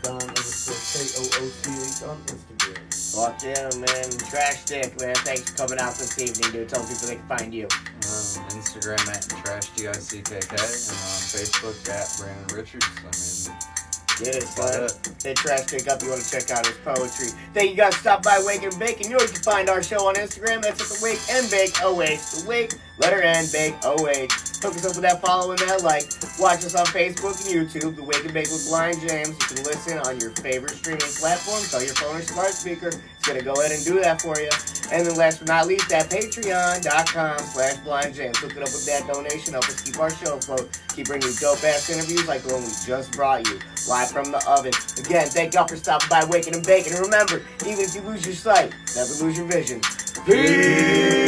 Don_KOOCH on Instagram. Fuck yeah, man. Trash Dick, man. Thanks for coming out this evening, dude. Tell people they can find you. Instagram at TrashDICKK and on Facebook at Brandon Richards. Get it, About son. it. Hit Trash Dick up. You want to check out his poetry. Thank you guys for stopping by Wake and Bake. And you know you can find our show on Instagram. That's at the Wake and Bake OH. The Wake, letter N, Bake OH. Hook us up with that follow and that like. Watch us on Facebook and YouTube. The Wake and Bake with Blind James. You can listen on your favorite streaming platform. Tell your phone or smart speaker. It's going to go ahead and do that for you. And then last but not least, at patreon.com/blindjames. Hook it up with that donation. Help us keep our show afloat. Keep bringing you dope-ass interviews like the one we just brought you. Live from the oven. Again, thank y'all for stopping by Waking and Baking. And remember, even if you lose your sight, never lose your vision. Peace!